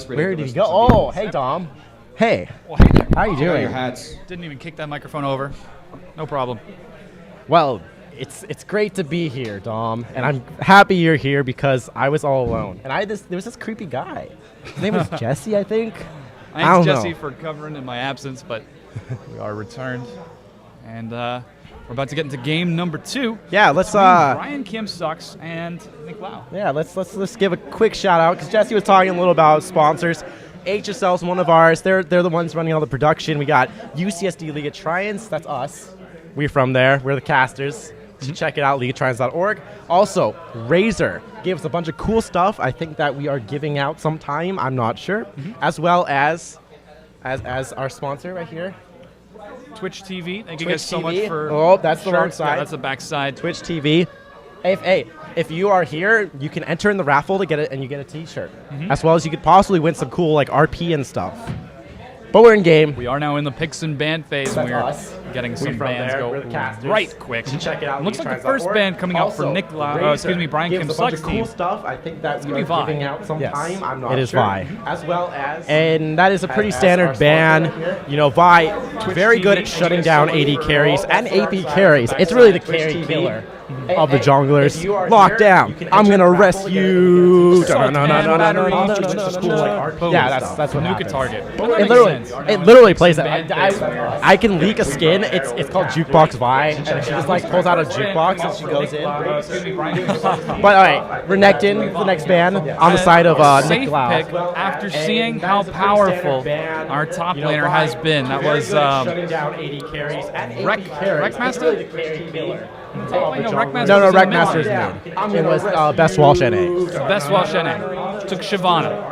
Where did he go? Oh, hey, Dom. Hey. Well, hey there. How you doing? Your hats. Didn't even kick that microphone over. No problem. Well, it's great to be here, Dom, and I'm happy you're here because I was all alone. And there was this creepy guy. His name was Jesse, I think. Thanks, Jesse, for covering in my absence, but we are returned. And we're about to get into game number 2. Yeah, let's Brian Kim sucks and Nick Liao. Yeah, let's give a quick shout out because Jesse was talking a little about sponsors. HSL's one of ours. They're the ones running all the production. We got UCSD League of Tritons. That's us. We're from there. We're the casters. You should check it out, leagueoftritons.org. Also, Razer gave us a bunch of cool stuff. I think that we are giving out sometime. I'm not sure. As well as our sponsor right here. Twitch TV. Thank you Twitch guys so TV. much for Oh, that's the wrong shirts. side. Yeah, that's the back side. Twitch TV. If you are here, you can enter in the raffle to get it, and you get a T-shirt. As well as you could possibly win some cool like RP and stuff. But we're in game. We are now in the picks and band phase, and we're getting some bands go right quick. Check it out. Looks like the first band coming out for Nick Liao, Brian Kim Sucks cool team. stuff. I think that's gonna be Vi. giving out sometime. Yes. I'm not It is sure. Vi. As well as, and that is a pretty standard ban. You know, Vi very good at shutting down AD carries and AP carries. It's really the carry killer of the junglers. Lock down. I'm gonna arrest you. Yeah, that's what Nuke a happens. target. It literally plays that. I can leak a skin. It's called Jukebox Vi, and she just like pulls out a jukebox and she goes in. But all right, Renekton, the next band on the side of Nick Safe Liao. pick after seeing how powerful our top laner has been. That was Wreckmaster? No, Wreckmaster's name. It was Best Walsh NA. Best Walsh NA. Took Shyvana.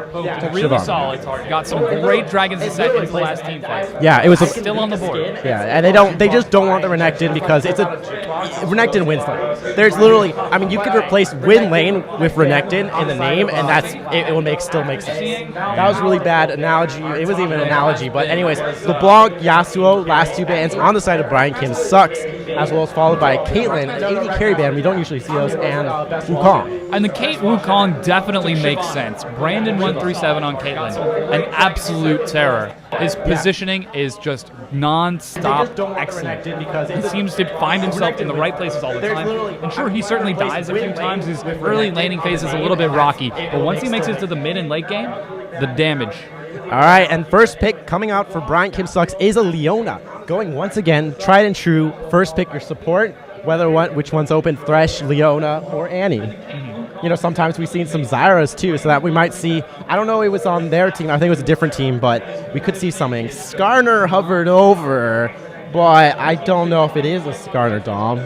Really solid. Got some great dragons in set in the last team fight. Yeah, it was Still on the board. Yeah, and they just don't want the Renekton because Renekton wins lane. There's literally, I mean, you could replace win lane with Renekton in the name, and it will still make sense. That was really bad analogy. It wasn't even an analogy, but anyways, LeBlanc, Yasuo, last 2 bands on the side of Brian Kim sucks, as well as followed by Caitlyn, an AD carry band. We don't usually see those, and Wukong. And the Kate Wukong definitely makes sense. Brandon 137 on Caitlyn, an absolute terror. His positioning is just non-stop excellent. He seems to find himself in the right places all the time. And sure, he certainly dies a few times. His early laning phase is a little bit rocky, but once he makes it to the mid and late game, the damage. All right, and first pick coming out for Brian Kim Sucks is a Leona. Going once again, tried and true, first pick your support, which one's open, Thresh, Leona, or Annie. You know, sometimes we've seen some Zyras too, so that we might see, I don't know, it was on their team, I think it was a different team, but we could see something. Skarner hovered over, but I don't know if it is a Skarner, Dom.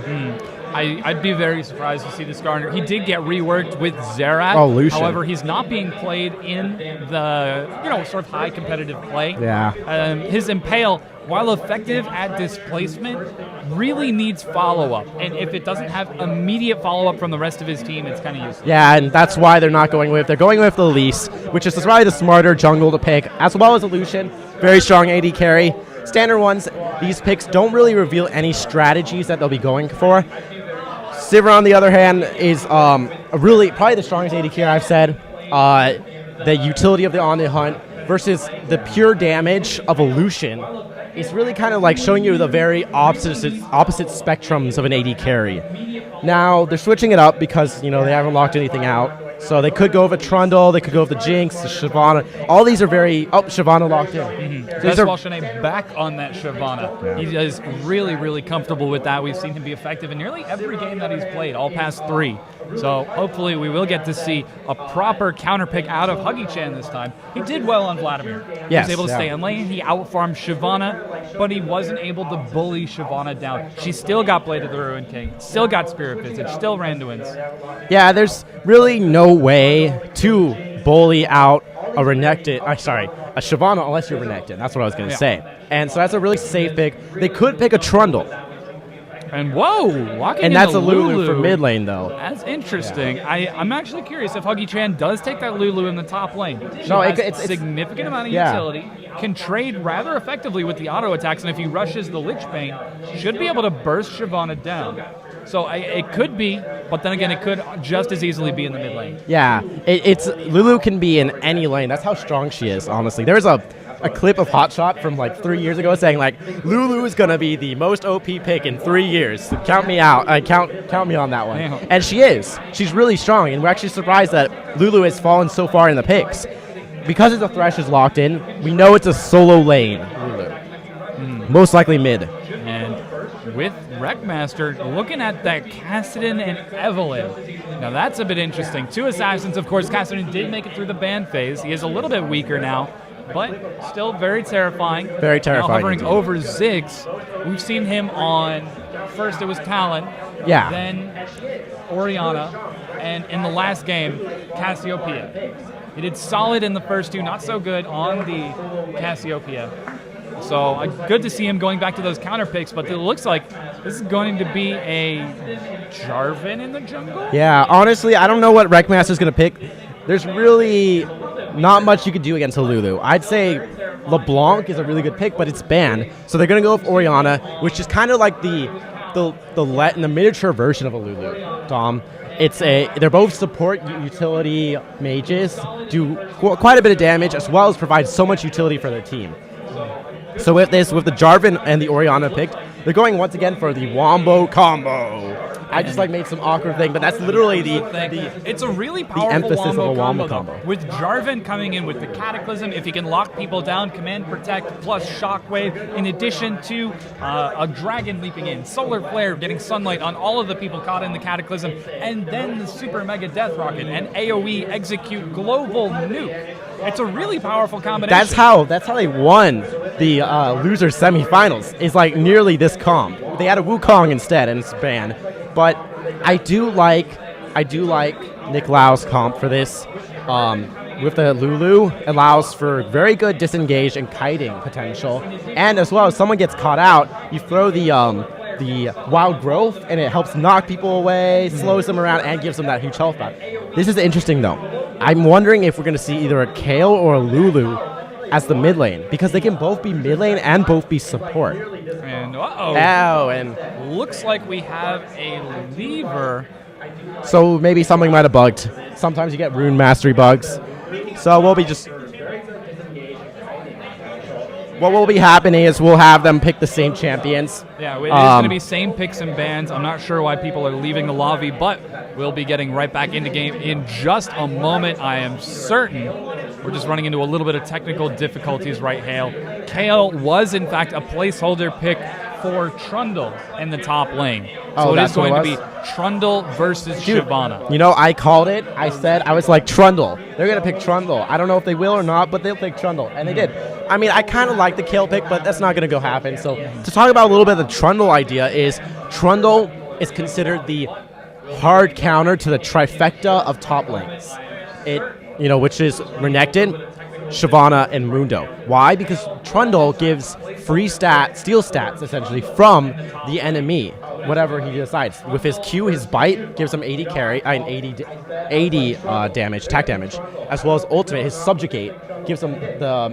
I'd be very surprised to see the Skarner. He did get reworked with Xerath. Oh, Lucian. However, he's not being played in the sort of high competitive play. Yeah. His Impale, while effective at displacement, really needs follow-up. And if it doesn't have immediate follow-up from the rest of his team, it's kind of useless. Yeah, and that's why they're going with the Elise, which is probably the smarter jungle to pick, as well as a Lucian. Very strong AD carry. Standard ones, these picks don't really reveal any strategies that they'll be going for. Sivir, on the other hand, is probably the strongest AD carry I've said. The utility of the On the Hunt versus the pure damage of a Lucian is really kind of like showing you the very opposite spectrums of an AD carry. Now, they're switching it up because, they haven't locked anything out. So they could go with a Trundle, they could go with the Jinx, the Shyvana. All these are Shyvana locked in. Best Walshane back on that Shyvana. Yeah. He is really, really comfortable with that. We've seen him be effective in nearly every game that he's played, all past 3. So hopefully we will get to see a proper counter pick out of Huggy Chan this time. He did well on Vladimir. He was able to stay in lane. He outfarmed Shyvana, but he wasn't able to bully Shyvana down. She still got Blade of the Ruined King, still got Spirit Visage, still ran to wins. Yeah, there's really no way to bully out a Shyvana unless you're Renekton. That's what I was going to say. And so that's a really safe pick. They could pick a Trundle. And walking and that's into a Lulu for mid lane, though. That's interesting. Yeah. I'm actually curious if Huggy Chan does take that Lulu in the top lane. She has a significant amount of utility, can trade rather effectively with the auto attacks, and if he rushes the Lich Bane, should be able to burst Shyvana down. So it could be, but then again, it could just as easily be in the mid lane. Yeah, it's Lulu can be in any lane. That's how strong she is, honestly. There's a clip of Hotshot from like 3 years ago saying like Lulu is gonna be the most OP pick in 3 years. Count me out. Count me on that one. Yeah. And she is. She's really strong, and we're actually surprised that Lulu has fallen so far in the picks. Because the Thresh is locked in, we know it's a solo lane. Lulu. Most likely mid. And with Wreckmaster, looking at that Kassadin and Evelyn. Now that's a bit interesting. 2 assassins, of course. Kassadin did make it through the ban phase. He is a little bit weaker now, but still very terrifying. Very terrifying. Now hovering indeed. over Ziggs. We've seen him on, first it was Talon, Yeah. then Orianna, and in the last game, Cassiopeia. He did solid in the first 2, not so good on the Cassiopeia. So good to see him going back to those counter picks, but it looks like this is going to be a Jarvan in the jungle? Yeah, honestly, I don't know what Wreckmaster's going to pick. There's really not much you could do against a Lulu. I'd say LeBlanc is a really good pick, but it's banned. So they're going to go with Orianna, which is kind of like the miniature version of a Lulu, Dom. They're both support utility mages, do quite a bit of damage, as well as provide so much utility for their team. So with the Jarvan and the Orianna picked, they're going once again for the Wombo combo. I just made some awkward thing, but that's literally it's a really powerful emphasis of a wombo wombo combo. With Jarvan coming in with the Cataclysm, if he can lock people down, Command Protect plus Shockwave, in addition to a Dragon leaping in, Solar Flare getting sunlight on all of the people caught in the Cataclysm, and then the Super Mega Death Rocket and AoE execute global nuke. It's a really powerful combination. That's how they won the loser semifinals. Is like nearly this comp. They had a Wukong instead, and it's banned. But I do like Nick Liao's comp for this. With the Lulu, allows for very good disengage and kiting potential, and as well as someone gets caught out, you throw the Wild Growth, and it helps knock people away, slows them around, and gives them that huge health back. This is interesting though. I'm wondering if we're going to see either a Kale or a Lulu as the mid lane, because they can both be mid lane and both be support. And and looks like we have a lever. So maybe something might have bugged. Sometimes you get rune mastery bugs. So what will be happening is we'll have them pick the same champions. Yeah, it is going to be same picks and bans. I'm not sure why people are leaving the lobby, but we'll be getting right back into game in just a moment. I am certain we're just running into a little bit of technical difficulties right, Hale. Kale was, in fact, a placeholder pick for Trundle in the top lane. So it is going to be Trundle versus Shyvana. You know, I called it. I was like, Trundle. They're going to pick Trundle. I don't know if they will or not, but they'll pick Trundle. And they did. I mean, I kind of like the Kale pick, but that's not going to go happen. So to talk about a little bit of the Trundle idea is Trundle is considered the hard counter to the trifecta of top lanes. Which is Renekton, Shyvana, and Mundo. Why? Because Trundle gives free steal stats, essentially, from the enemy, whatever he decides. With his Q, his bite gives him 80 damage, attack damage, as well as ultimate, his subjugate, gives him the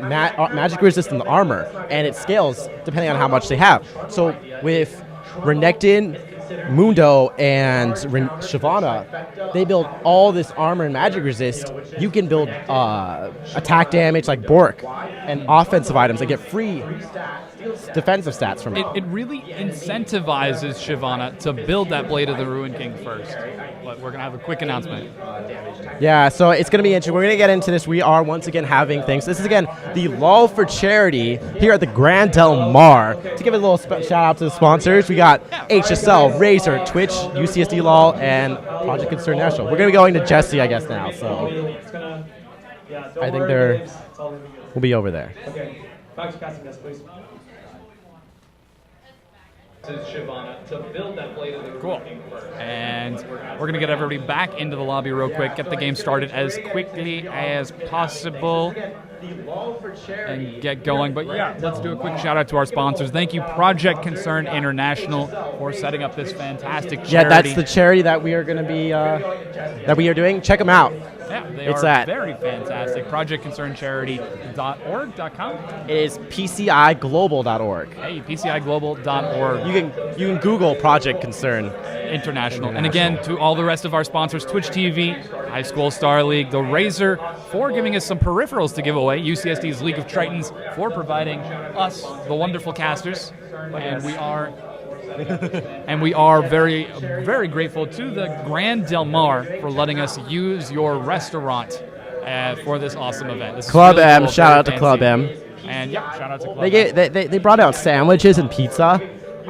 magic resistant armor, and it scales depending on how much they have. So with Renekton, Mundo, and Shyvana, they build all this armor and magic resist. You can build attack damage like Bork and offensive items that get free defensive stats from it. It really incentivizes Shyvana to build that Blade of the Ruin King first. But we're going to have a quick announcement. Yeah, so it's going to be interesting. We're going to get into this. We are once again having things. This is again the LoL for Charity here at the Grand Del Mar. To give a little shout out to the sponsors, we got HSL, Razer, Twitch, UCSD LoL, and Project Concern National. We're going to be going to Jesse, I guess, now. So I think we'll be over there. Okay, back to passing this, please. Shyvana to build that Blade of the Cool. And we're going to get everybody back into the lobby real quick, get the game started as quickly as possible, and get going. But yeah, let's do a quick shout out to our sponsors. Thank you, Project Concern International, for setting up this fantastic charity. Yeah, that's the charity that we are going to be doing. Check them out. Yeah, they It's are at- very fantastic. ProjectConcernCharity.org.com. It is PCIglobal.org. Hey, PCIglobal.org. You can Google Project Concern. International. And again, to all the rest of our sponsors, Twitch TV, High School Starleague, the Razor for giving us some peripherals to give away, UCSD's League of Tritons for providing us, the wonderful casters, and we are very, very grateful to the Grand Del Mar for letting us use your restaurant for this awesome event. This is Club really M, cool, shout very out to Club fancy. M. And yeah, shout out to Club They, M. they brought out sandwiches and pizza.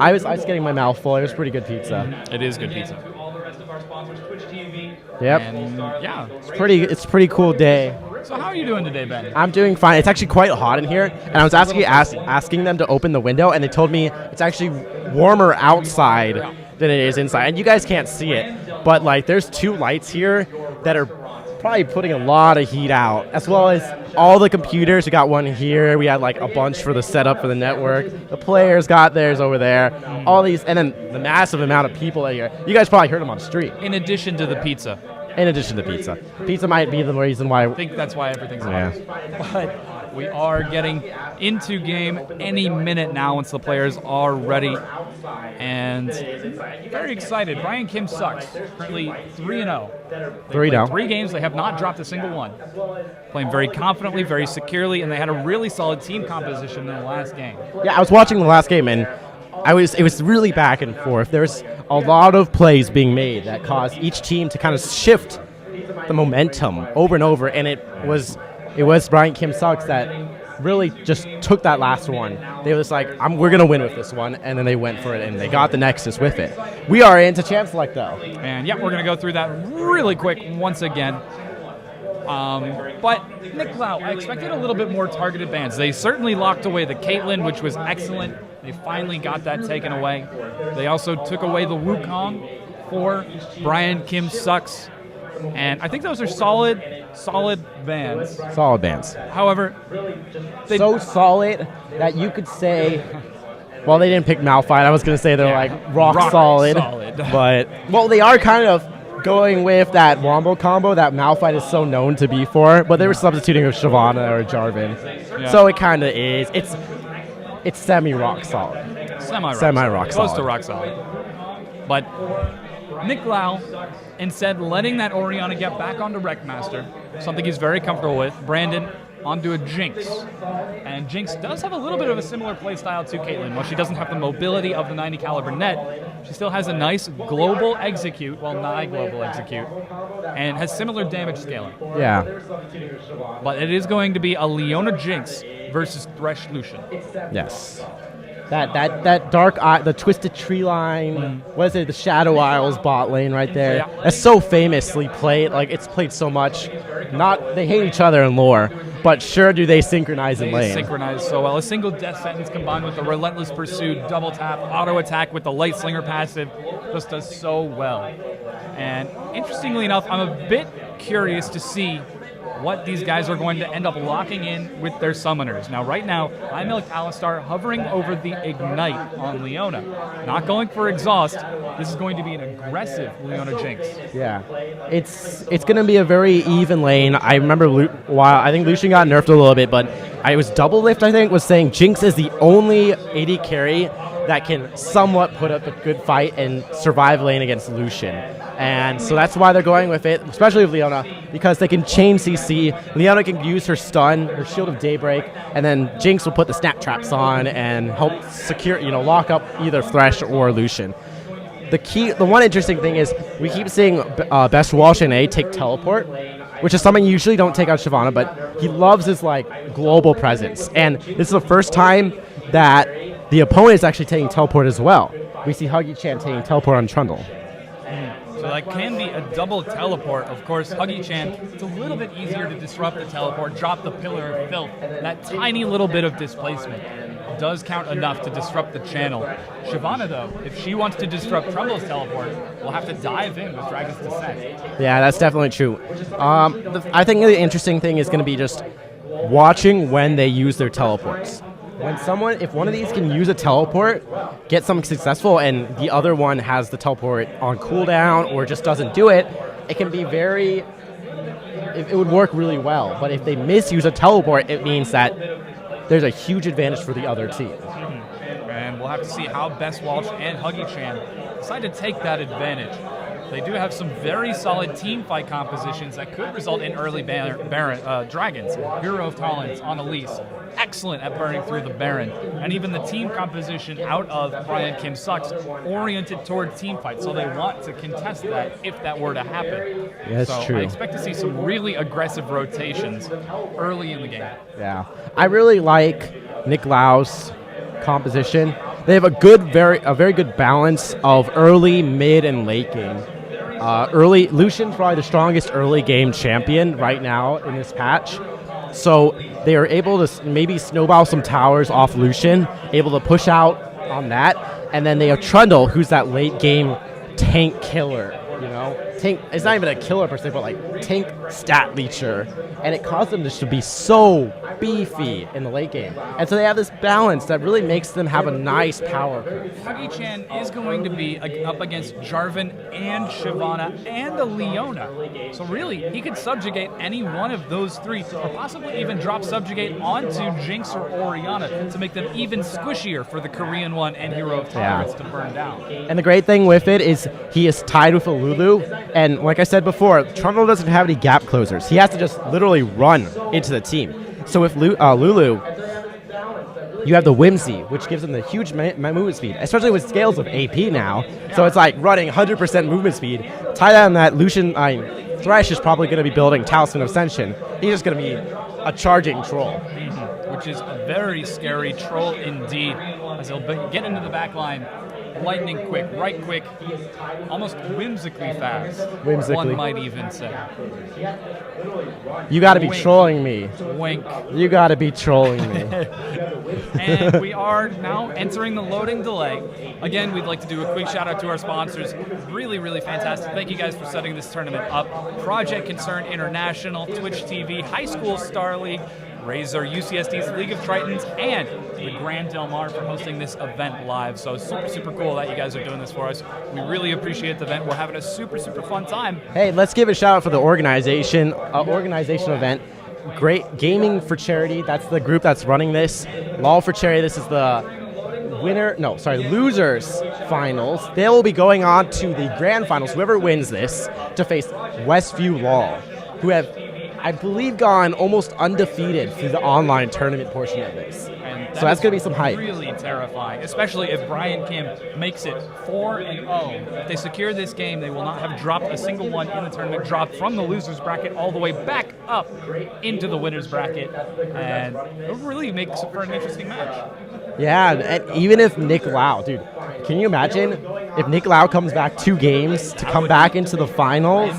I was getting my mouth full. It was pretty good pizza. It is good pizza. To all the rest of our sponsors, Twitch TV. Yep. And yeah. It's a pretty cool day. So how are you doing today, Ben? I'm doing fine. It's actually quite hot in here, and I was asking them to open the window, and they told me it's actually warmer outside than it is inside. And you guys can't see it, but like there's 2 lights here that are probably putting a lot of heat out, as well as all the computers. We got one here. We had like a bunch for the setup for the network. The players got theirs over there. All these, and then the massive amount of people that are here. You guys probably heard them on the street. In addition to the pizza. In addition to pizza. Pizza might be the reason why. I think that's why everything's Yeah. hot. But we are getting into game any minute now once the players are ready. And very excited. Brian Kim sucks. Currently 3-0. 3-0. 3 games. They have not dropped a single one. Playing very confidently, very securely, and they had a really solid team composition in the last game. Yeah, I was watching the last game, and it was really back and forth. There's a lot of plays being made that caused each team to kind of shift the momentum over and over, and it was Brian Kim Sucks that really just took that last one. They were just like, we're going to win with this one, and then they went for it, and they got the Nexus with it. We are into Champ Select, though. And yeah, we're going to go through that really quick once again. But Nick Liao, I expected a little bit more targeted bans. They certainly locked away the Caitlyn, which was excellent. They finally got that taken away. They also took away the Wukong for Brian Kim Sucks. And I think those are solid bans. Solid bands. However, So solid that you could say, well, they didn't pick Malphite. I was going to say they're like rock solid. But, well, they are kind of going with that Wombo combo that Malphite is so known to be for, but they were substituting with Shyvana or Jarvan. Yeah. So it kind of is. It's semi-rock solid. Semi-rock solid. Close to rock solid. But Nick Liao, instead letting that Orianna get back onto Wreckmaster, something he's very comfortable with. Brandon onto a Jinx. And Jinx does have a little bit of a similar playstyle to Caitlyn. While she doesn't have the mobility of the 90 caliber net, she still has a nice global execute, well, nigh global execute, and has similar damage scaling. Yeah. But it is going to be a Leona Jinx versus Thresh Lucian. Yes. That dark eye, the twisted tree line, what is it, the Shadow Isles bot lane right there. Yeah. That's so famously played, like it's played so much. They hate each other in lore, but sure do they synchronize in They lane. synchronize so well. A single death sentence combined with the relentless pursuit, double tap, auto attack with the light slinger passive just does so well. And interestingly enough, I'm a bit curious to see what these guys are going to end up locking in with their summoners. Now, right now, I milked Alistar hovering over the Ignite on Leona. Not going for Exhaust. This is going to be an aggressive Leona Jinx. Yeah, it's going to be a very even lane. I remember I think Lucian got nerfed a little bit, but I was Double Lift, I think, was saying Jinx is the only AD carry that can somewhat put up a good fight and survive lane against Lucian. And so that's why they're going with it, especially with Leona, because they can chain CC. Leona can use her stun, her Shield of Daybreak, and then Jinx will put the snap traps on and help secure, lock up either Thresh or Lucian. The one interesting thing is we keep seeing Best Walsh and A take teleport, which is something you usually don't take out Shyvana, but he loves his global presence. And this is the first time that the opponent is actually taking teleport as well. We see Huggy Chan taking teleport on Trundle. So that can be a double teleport. Of course, Huggy Chan, it's a little bit easier to disrupt the teleport, drop the Pillar of Filth. That tiny little bit of displacement does count enough to disrupt the channel. Shyvana, though, if she wants to disrupt Trundle's teleport, will have to dive in with Dragon's Descent. Yeah, that's definitely true. I think the interesting thing is going to be just watching when they use their teleports. If one of these can use a teleport, get something successful, and the other one has the teleport on cooldown or just doesn't do it, it can be very it would work really well. But if they misuse a teleport, it means that there's a huge advantage for the other team. And we'll have to see how Best Walsh and Huggy Chan decide to take that advantage. They do have some very solid team fight compositions that could result in early dragons. Hero of Tolerance on Elise, excellent at burning through the Baron. And even the team composition out of Brian Kim Sucks, oriented toward team fight. So they want to contest that if that were to happen. Yeah, that's true. I expect to see some really aggressive rotations early in the game. Yeah. I really like Nick Liao's composition. They have a very good balance of early, mid, and late game. Lucian's probably the strongest early game champion right now in this patch. So they are able to maybe snowball some towers off Lucian, able to push out on that. And then they have Trundle, who's that late game tank killer, Tank, it's not even a killer per se, but like tank stat leecher. And it caused them just to be so beefy in the late game. And so they have this balance that really makes them have a nice power curve. Huggy Chan is going to be up against Jarvan and Shyvana and a Leona. So really, he could subjugate any one of those three, or possibly even drop subjugate onto Jinx or Orianna to make them even squishier for the Korean one and Hero of Tolerance to burn down. And the great thing with it is he is tied with a Lulu. And like I said before, Trundle doesn't have any gap closers. He has to just literally run into the team. So with Lulu, you have the Whimsy, which gives him the huge movement speed, especially with scales of AP now. So it's like running 100% movement speed. Tie down that Lucian, Thresh is probably going to be building Talisman of Ascension. He's just going to be a charging troll. Which is a very scary troll indeed, as he'll get into the back line. Lightning quick, right quick, almost whimsically fast. Whimsically. One might even say. You gotta be trolling me. Wink. You gotta be trolling me. And we are now entering the loading delay. Again, we'd like to do a quick shout out to our sponsors. Really, really fantastic. Thank you guys for setting this tournament up. Project Concern International, Twitch TV, High School Starleague, Razor, UCSD's League of Tritons, and the Grand Del Mar for hosting this event live. So super, super cool that you guys are doing this for us. We really appreciate the event. We're having a super, super fun time. Hey, let's give a shout out for the organization event. Great Gaming for Charity. That's the group that's running this. LoL for Charity. This is the losers finals. They will be going on to the Grandfinals. Whoever wins this to face Westview LoL, who have, I believe, gone almost undefeated through the online tournament portion of this. So that's going to be some hype. Really terrifying, especially if Brian Kim makes it 4-0. If they secure this game, they will not have dropped a single one in the tournament, dropped from the losers bracket all the way back up into the winners bracket, and it really makes for an interesting match. Yeah, and even if Nick Liao, dude, can you imagine if Nick Liao comes back 2 games to come back into the finals?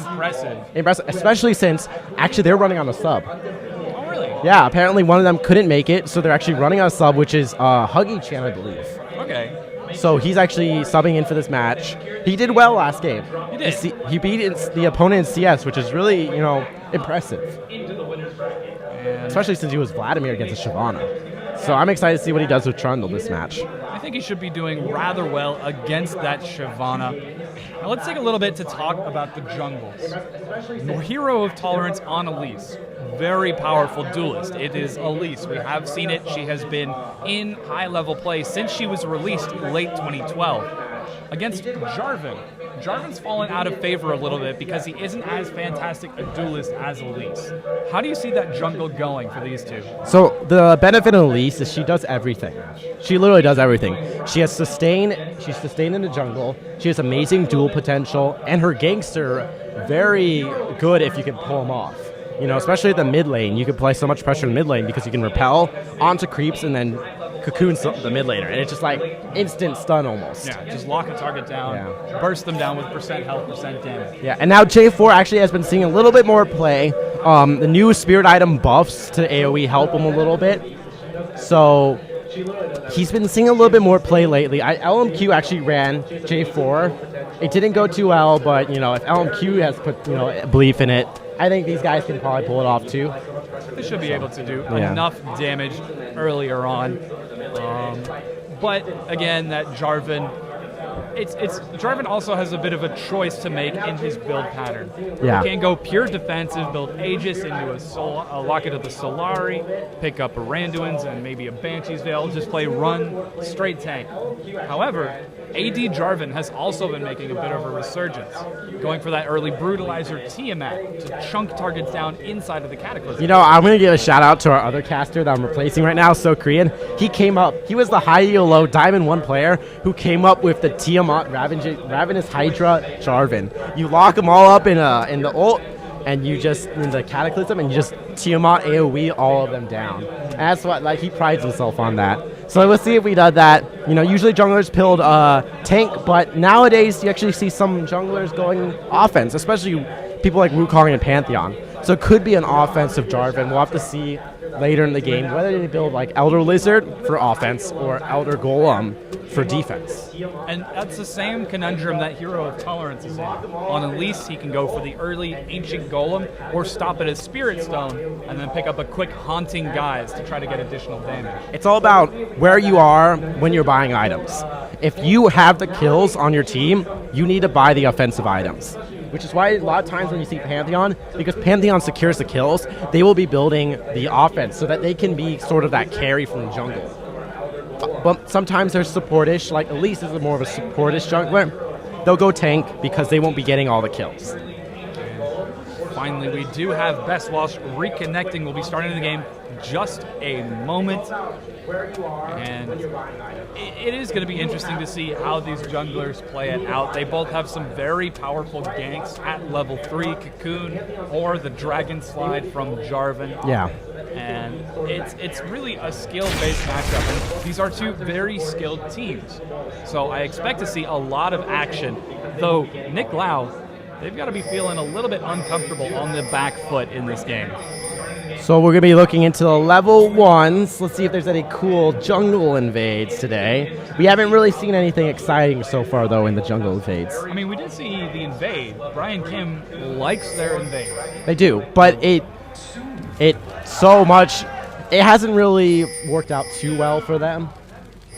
Impressive, especially since actually they're running on a sub. Oh, really? Yeah, apparently one of them couldn't make it, so they're actually running on a sub, which is Huggy Chan, I believe. Okay. So he's actually subbing in for this match. He did well last game. He did. He beat the opponent in CS, which is really, impressive. Especially since he was Vladimir against a Shyvana. So I'm excited to see what he does with Trundle this match. I think he should be doing rather well against that Shyvana. Now let's take a little bit to talk about the jungles. Hero of Tolerance on Elise. Very powerful duelist. It is Elise. We have seen it. She has been in high-level play since she was released late 2012. Against Jarvan. Jarvan's fallen out of favor a little bit because he isn't as fantastic a duelist as Elise. How do you see that jungle going for these two? So the benefit of Elise is she does everything. She literally does everything. She has sustain. She's sustained in the jungle. She has amazing duel potential, and her gangster very good if you can pull him off. Especially at the mid lane, you can play so much pressure in the mid lane because you can repel onto creeps and then cocoon the mid laner, and it's just like instant stun almost. Yeah, just lock a target down, burst them down with percent health, percent damage. Yeah, and now J4 actually has been seeing a little bit more play. The new spirit item buffs to AoE help him a little bit. So he's been seeing a little bit more play lately. LMQ actually ran J4. It didn't go too well, but if LMQ has put belief in it, I think these guys can probably pull it off too. They should be able to do enough damage earlier on. But again, that Jarvan, Jarvan also has a bit of a choice to make in his build pattern. Yeah. He can go pure defensive, build Aegis into a Locket of the Solari, pick up a Randuin's and maybe a Banshee's Veil, just play run, straight tank. However, AD Jarvan has also been making a bit of a resurgence, going for that early Brutalizer Tiamat to chunk targets down inside of the Cataclysm. You know, I'm going to give a shout out to our other caster that I'm replacing right now, So Korean. He came up, he was the high elo low Diamond 1 player who came up with the Tiamat Ravenous Hydra Jarvan. You lock them all up in the ult, and you just, in the Cataclysm, and you just Tiamat AoE all of them down. And that's what, like, he prides himself on that. So let's see if we did that. You know, usually junglers build tank, but nowadays you actually see some junglers going offense, especially people like Wukong and Pantheon. So it could be an offensive Jarvan. We'll have to see later in the game whether they build like Elder Lizard for offense or Elder Golem for defense. And that's the same conundrum that Hero of Tolerance is in. On Elise, he can go for the early Ancient Golem or stop at a Spirit Stone and then pick up a quick Haunting Guise to try to get additional damage. It's all about where you are when you're buying items. If you have the kills on your team, you need to buy the offensive items. Which is why a lot of times when you see Pantheon, because Pantheon secures the kills, they will be building the offense so that they can be sort of that carry from the jungle. But sometimes they're supportish, like Elise is more of a supportish jungler. They'll go tank because they won't be getting all the kills. Finally, we do have Best Walsh reconnecting. We'll be starting the game just a moment. And it is going to be interesting to see how these junglers play it out. They both have some very powerful ganks at level 3, Cocoon or the Dragon Slide from Jarvan. Yeah. And it's really a skill-based matchup. And these are two very skilled teams. So I expect to see a lot of action. Though Nick Liao, they've got to be feeling a little bit uncomfortable on the back foot in this game. So we're going to be looking into the level 1s. Let's see if there's any cool jungle invades today. We haven't really seen anything exciting so far, though, in the jungle invades. I mean, we did see the invade. Brian Kim likes their invade. They do, but it hasn't really worked out too well for them.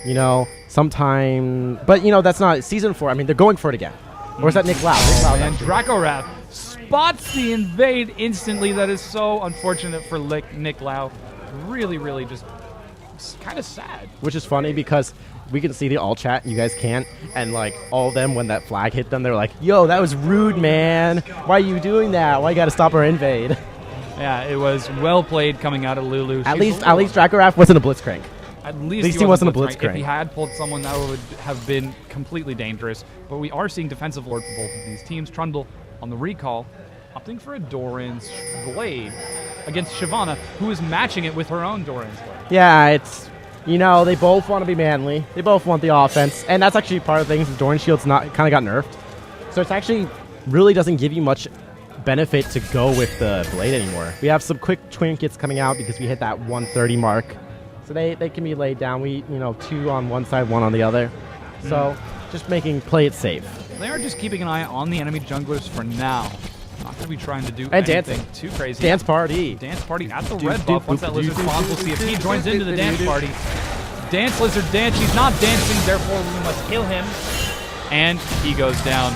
You know, sometime, but you know, that's not Season 4. I mean, they're going for it again. Or is that Nick Liao? And Dracorath spots the invade instantly. That is so unfortunate for Nick Liao. Really, really just kind of sad. Which is funny because we can see the all chat, you guys can't, and like all of them, when that flag hit them, they're like, yo, that was rude, man. Why are you doing that? Why you gotta stop our invade? Yeah, it was well played coming out of Lulu. At least Dracorath wasn't a blitzcrank. At least he wasn't a blitzcrank. If he had pulled someone, that would have been completely dangerous. But we are seeing defensive lord for both of these teams. Trundle on the recall, opting for a Doran's Blade against Shyvana, who is matching it with her own Doran's Blade. Yeah, it's, you know, they both want to be manly. They both want the offense. And that's actually part of things. Doran's Shield's kind of got nerfed. So it's actually really doesn't give you much benefit to go with the Blade anymore. We have some quick trinkets coming out because we hit that 130 mark. So they can be laid down. We, you know, 2 on one side, 1 on the other. So just play it safe. They are just keeping an eye on the enemy junglers for now. Not going to be trying to do and anything dancing. too crazy. Dance party. Dance party at the red buff. Once that lizard spawns, we'll see if he joins into the dance party. Dance, lizard, dance. He's not dancing, therefore we must kill him. And he goes down.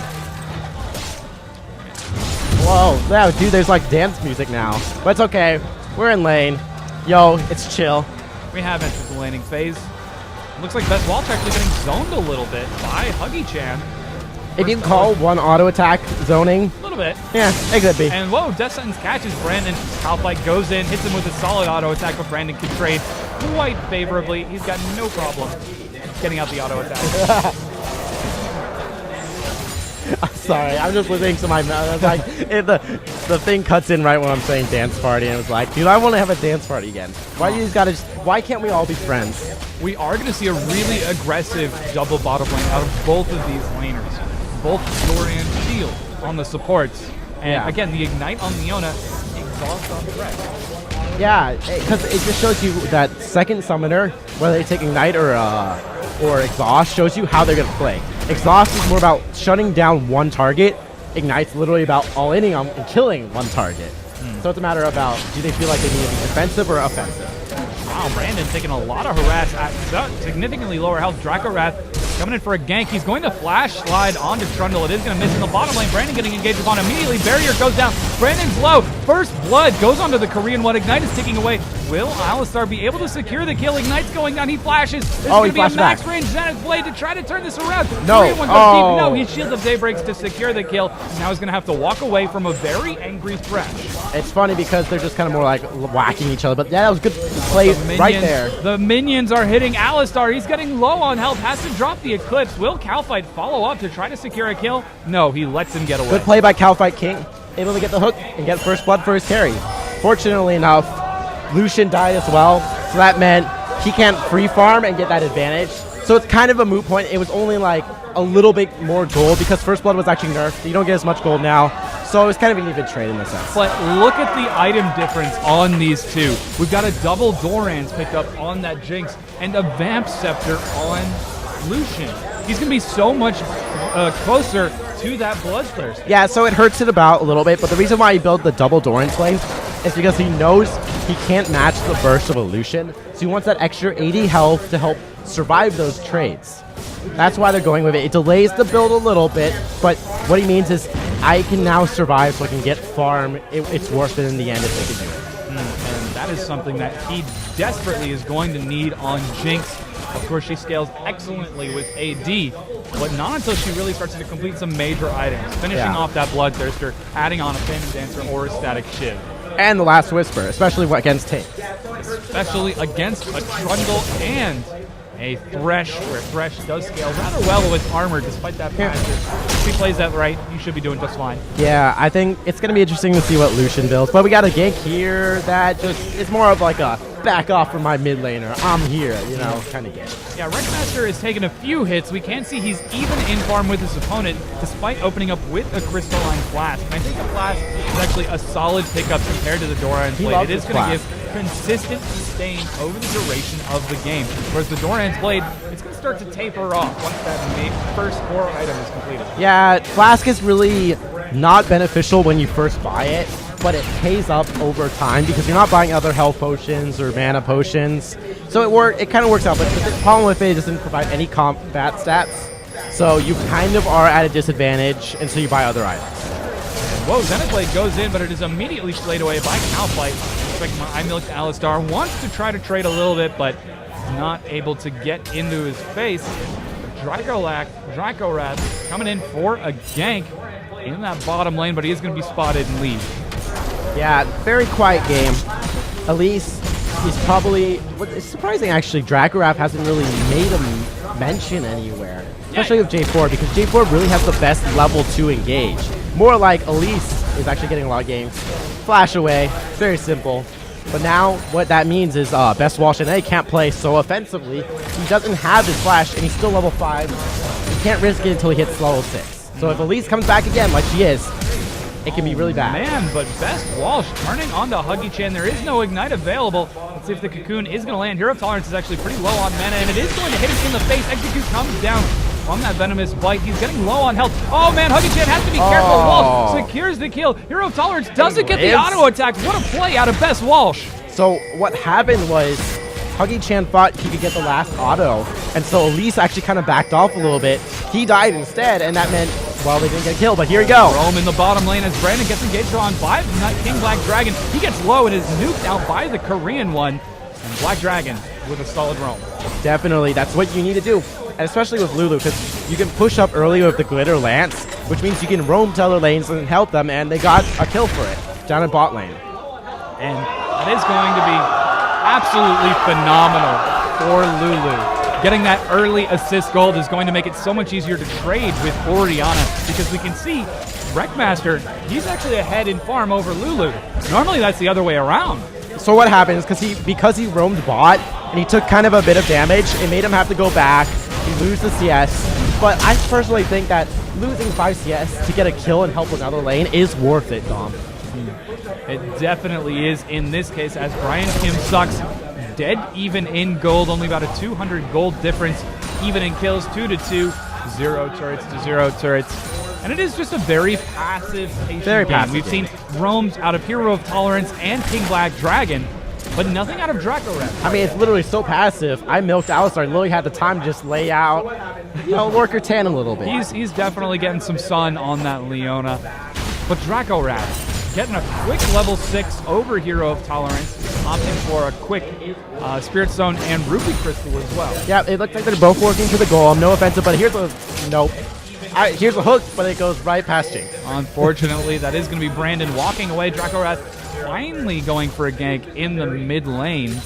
Whoa, yeah, dude, there's like dance music now. But it's okay. We're in lane. Yo, it's chill. We have entered the laning phase. Looks like Best Walsh actually getting zoned a little bit by Huggy-chan. If you can call one auto attack zoning. A little bit. Yeah, it could be. And whoa, Death Sentence catches Brandon. Half-Light goes in, hits him with a solid auto attack, but Brandon can trade quite favorably. He's got no problem getting out the auto attack. I'm sorry, I'm just listening to my mouth. Like, the thing cuts in right when I'm saying dance party, and it was like, dude, I want to have a dance party again. Why can't we all be friends? We are going to see a really aggressive double bottom lane out of both of these laners. Both Dorian Shield on the supports. And again, the Ignite on Leona, Exhaust on Threat. Yeah, because it just shows you that second summoner, whether they take Ignite or Exhaust, shows you how they're going to play. Exhaust is more about shutting down one target. Ignite's literally about all-inning on and killing one target. So it's a matter about, do they feel like they need to be defensive or offensive? Wow, Brandon taking a lot of harass at significantly lower health. Dracorath coming in for a gank. He's going to flash slide onto Trundle. It is going to miss in the bottom lane. Brandon getting engaged upon immediately. Barrier goes down. Brandon's low. First blood goes onto the Korean one. Ignite is ticking away. Will Alistar be able to secure the kill? Ignite's going down. He flashes. This is going to be a max range Zenith blade to try to turn this around. No. Korean one goes deep. No, he Shield of Daybreaks to secure the kill. Now he's going to have to walk away from a very angry Thresh. It's funny because they're just kind of more like whacking each other, but yeah, that was good play right there. The minions are hitting Alistar. He's getting low on health, has to drop the Eclipse. Will Calfight follow up to try to secure a kill? No, he lets him get away. Good play by Calfight King, able to get the hook and get first blood for his carry. Fortunately enough, Lucian died as well, so that meant he can't free farm and get that advantage. So it's kind of a moot point. It was only like a little bit more gold because first blood was actually nerfed. You don't get as much gold now. So it was kind of an even trade in a sense. But look at the item difference on these two. We've got a double Doran's picked up on that Jinx and a Vamp Scepter on Lucian. He's going to be so much closer to that Bloodthirst. Yeah, so it hurts it about a little bit, but the reason why he built the double Doran's lane is because he knows he can't match the burst of a Lucian. So he wants that extra 80 health to help survive those trades. That's why they're going with it. It delays the build a little bit, but what he means is I can now survive so I can get farm. It's worth it in the end if they can do it. And that is something that he desperately is going to need on Jinx. Of course, she scales excellently with AD, but not until she really starts to complete some major items, finishing off that Bloodthirster, adding on a Phantom Dancer or a Static Shiv. And the Last Whisper, especially against Tate. Especially against a Trundle and a Thresh, where Thresh does scale rather well with armor despite that passive. If he plays that right, he should be doing just fine. Yeah, I think it's going to be interesting to see what Lucian builds. But we got a gank here that just is more of like a back off from my mid laner. I'm here, you know, kind of gank. Yeah, Wreckmaster has taken a few hits. We can see he's even in farm with his opponent despite opening up with a Crystalline Flask. And I think the Flask is actually a solid pickup compared to the Doran's Blade. It is going to give consistent sustain over the duration of the game. Whereas the Doran's Blade, it's going to start to taper off once that first core item is completed. Yeah, Flask is really not beneficial when you first buy it, but it pays up over time because you're not buying other health potions or mana potions. So it kind of works out, but the problem with it doesn't provide any combat stats. So you kind of are at a disadvantage until you buy other items. Whoa, Zenith Blade goes in, but it is immediately slayed away by Calfight. Expecting my Eye-Milk Alistar wants to try to trade a little bit, but not able to get into his face. Dracorath coming in for a gank in that bottom lane, but he is going to be spotted and leave. Yeah, very quiet game. Elise, he's probably... It's surprising, actually, Dracorath hasn't really made a mention anywhere. Especially with J4, because J4 really has the best level 2 engage. More like Elise is actually getting a lot of games. Flash away, very simple. But now what that means is Best Walsh and A can't play so offensively. He doesn't have his flash, and he's still level 5. He can't risk it until he hits level 6. So if Elise comes back again like she is, it can be really bad. Man, but Best Walsh turning onto Huggy-chan. There is no Ignite available. Let's see if the Cocoon is going to land. Hero of Tolerance is actually pretty low on mana, and it is going to hit him in the face. Execute comes down on that Venomous Bite. He's getting low on health. Oh, man, Huggy-chan has to be careful. Walsh secures the kill. Hero of Tolerance doesn't get the auto attack. What a play out of Best Walsh. So what happened was Huggy-chan thought he could get the last auto, and so Elise actually kind of backed off a little bit. He died instead, and that meant, well, they didn't get killed, but here we go. Roam in the bottom lane as Brandon gets engaged on by King Black Dragon. He gets low and is nuked out by the Korean one, and Black Dragon with a solid roam. Definitely, that's what you need to do, and especially with Lulu, because you can push up early with the Glitter Lance, which means you can roam to other lanes and help them, and they got a kill for it down in bot lane. And that is going to be absolutely phenomenal for Lulu. Getting that early assist gold is going to make it so much easier to trade with Orianna, because we can see Wreckmaster, he's actually ahead in farm over Lulu. Normally that's the other way around. So what happens, because he roamed bot and he took kind of a bit of damage, it made him have to go back, he lose the CS. But I personally think that losing 5 CS to get a kill and help another lane is worth it, Dom. It definitely is in this case, as Brian Kim sucks. Dead even in gold, only about a 200 gold difference. Even in kills, 2-2, 0 turrets to 0 turrets. And it is just a very passive, patient game. We've seen roams out of Hero of Tolerance and King Black Dragon. but nothing out of Draco Red. I mean, it's literally so passive. I milked Alistar. Literally had the time to just lay out, work her tan a little bit. He's definitely getting some sun on that Leona. But Draco Rat getting a quick level 6 over Hero of Tolerance, opting for a quick Spirit Stone and Ruby Crystal as well. Yeah, it looks like they're both working to the golem. No offensive, but here's a nope. Here's a hook, but it goes right past Jing. Unfortunately, that is going to be Brandon walking away. Draco Rat finally going for a gank in the mid lane.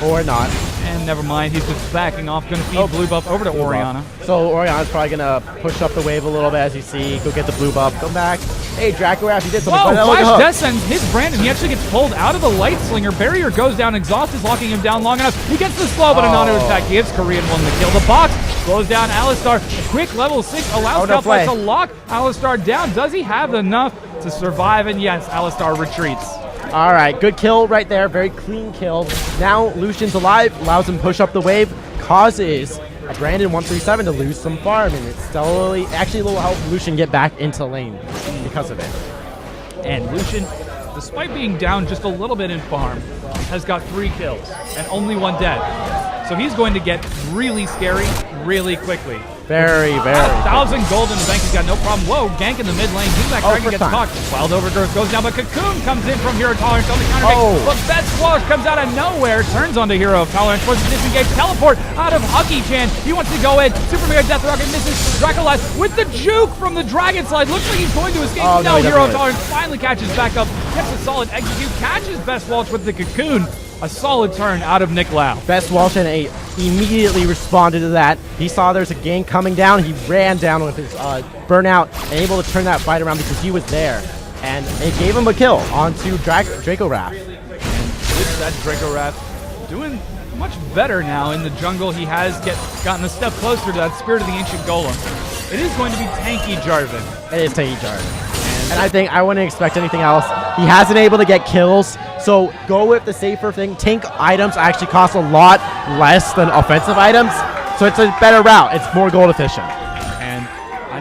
Or not. And never mind, he's just backing off, going to feed blue buff over to Orianna. So Orianna's probably going to push up the wave a little bit, as you see. Go get the blue buff, come back. Hey, Draco Rat, you did something. Whoa, flash death sends his Brandon. He actually gets pulled out of the Light Slinger. Barrier goes down, Exhaust is locking him down long enough. He gets the slow, but an auto attack gives Korean one the kill. The box slows down Alistar. A quick level 6 allows Calpite to lock Alistar down. Does he have enough to survive? And yes, Alistar retreats. All right, good kill right there. Very clean kill. Now Lucian's alive, allows him to push up the wave, causes a Brandon 137 to lose some farm, and it's slowly actually will help Lucian get back into lane because of it. And Lucian, despite being down just a little bit in farm, has got 3 kills and only 1 dead. So he's going to get really scary really quickly. Very, very. 1,000 gold in the bank. He's got no problem. Whoa, gank in the mid lane. That Dragon gets caught. Wild Overgrowth goes down, but Cocoon comes in from Hero of Tolerance on the counter gank. But Best Squash comes out of nowhere, turns onto Hero of Tolerance, forces a disengage, teleport out of Huggy-chan. He wants to go in. Super Mega Death Rocket misses Dracolat with the juke from the Dragon Slide. Looks like he's going to escape. No, Hero of Tolerance finally catches back up, gets a solid execute, catches Best Walsh with the Cocoon. A solid turn out of Nick Liao. Best Walsh and A immediately responded to that. He saw there's a gank coming down. He ran down with his burnout and able to turn that fight around because he was there. And it gave him a kill onto Draco Wrath. And with that Draco Wrath doing much better now in the jungle. He has gotten a step closer to that Spirit of the Ancient Golem. It is going to be tanky Jarvan. It is tanky Jarvan. And I think I wouldn't expect anything else. He hasn't able to get kills, so go with the safer thing. Tank items actually cost a lot less than offensive items, so it's a better route. It's more gold efficient. And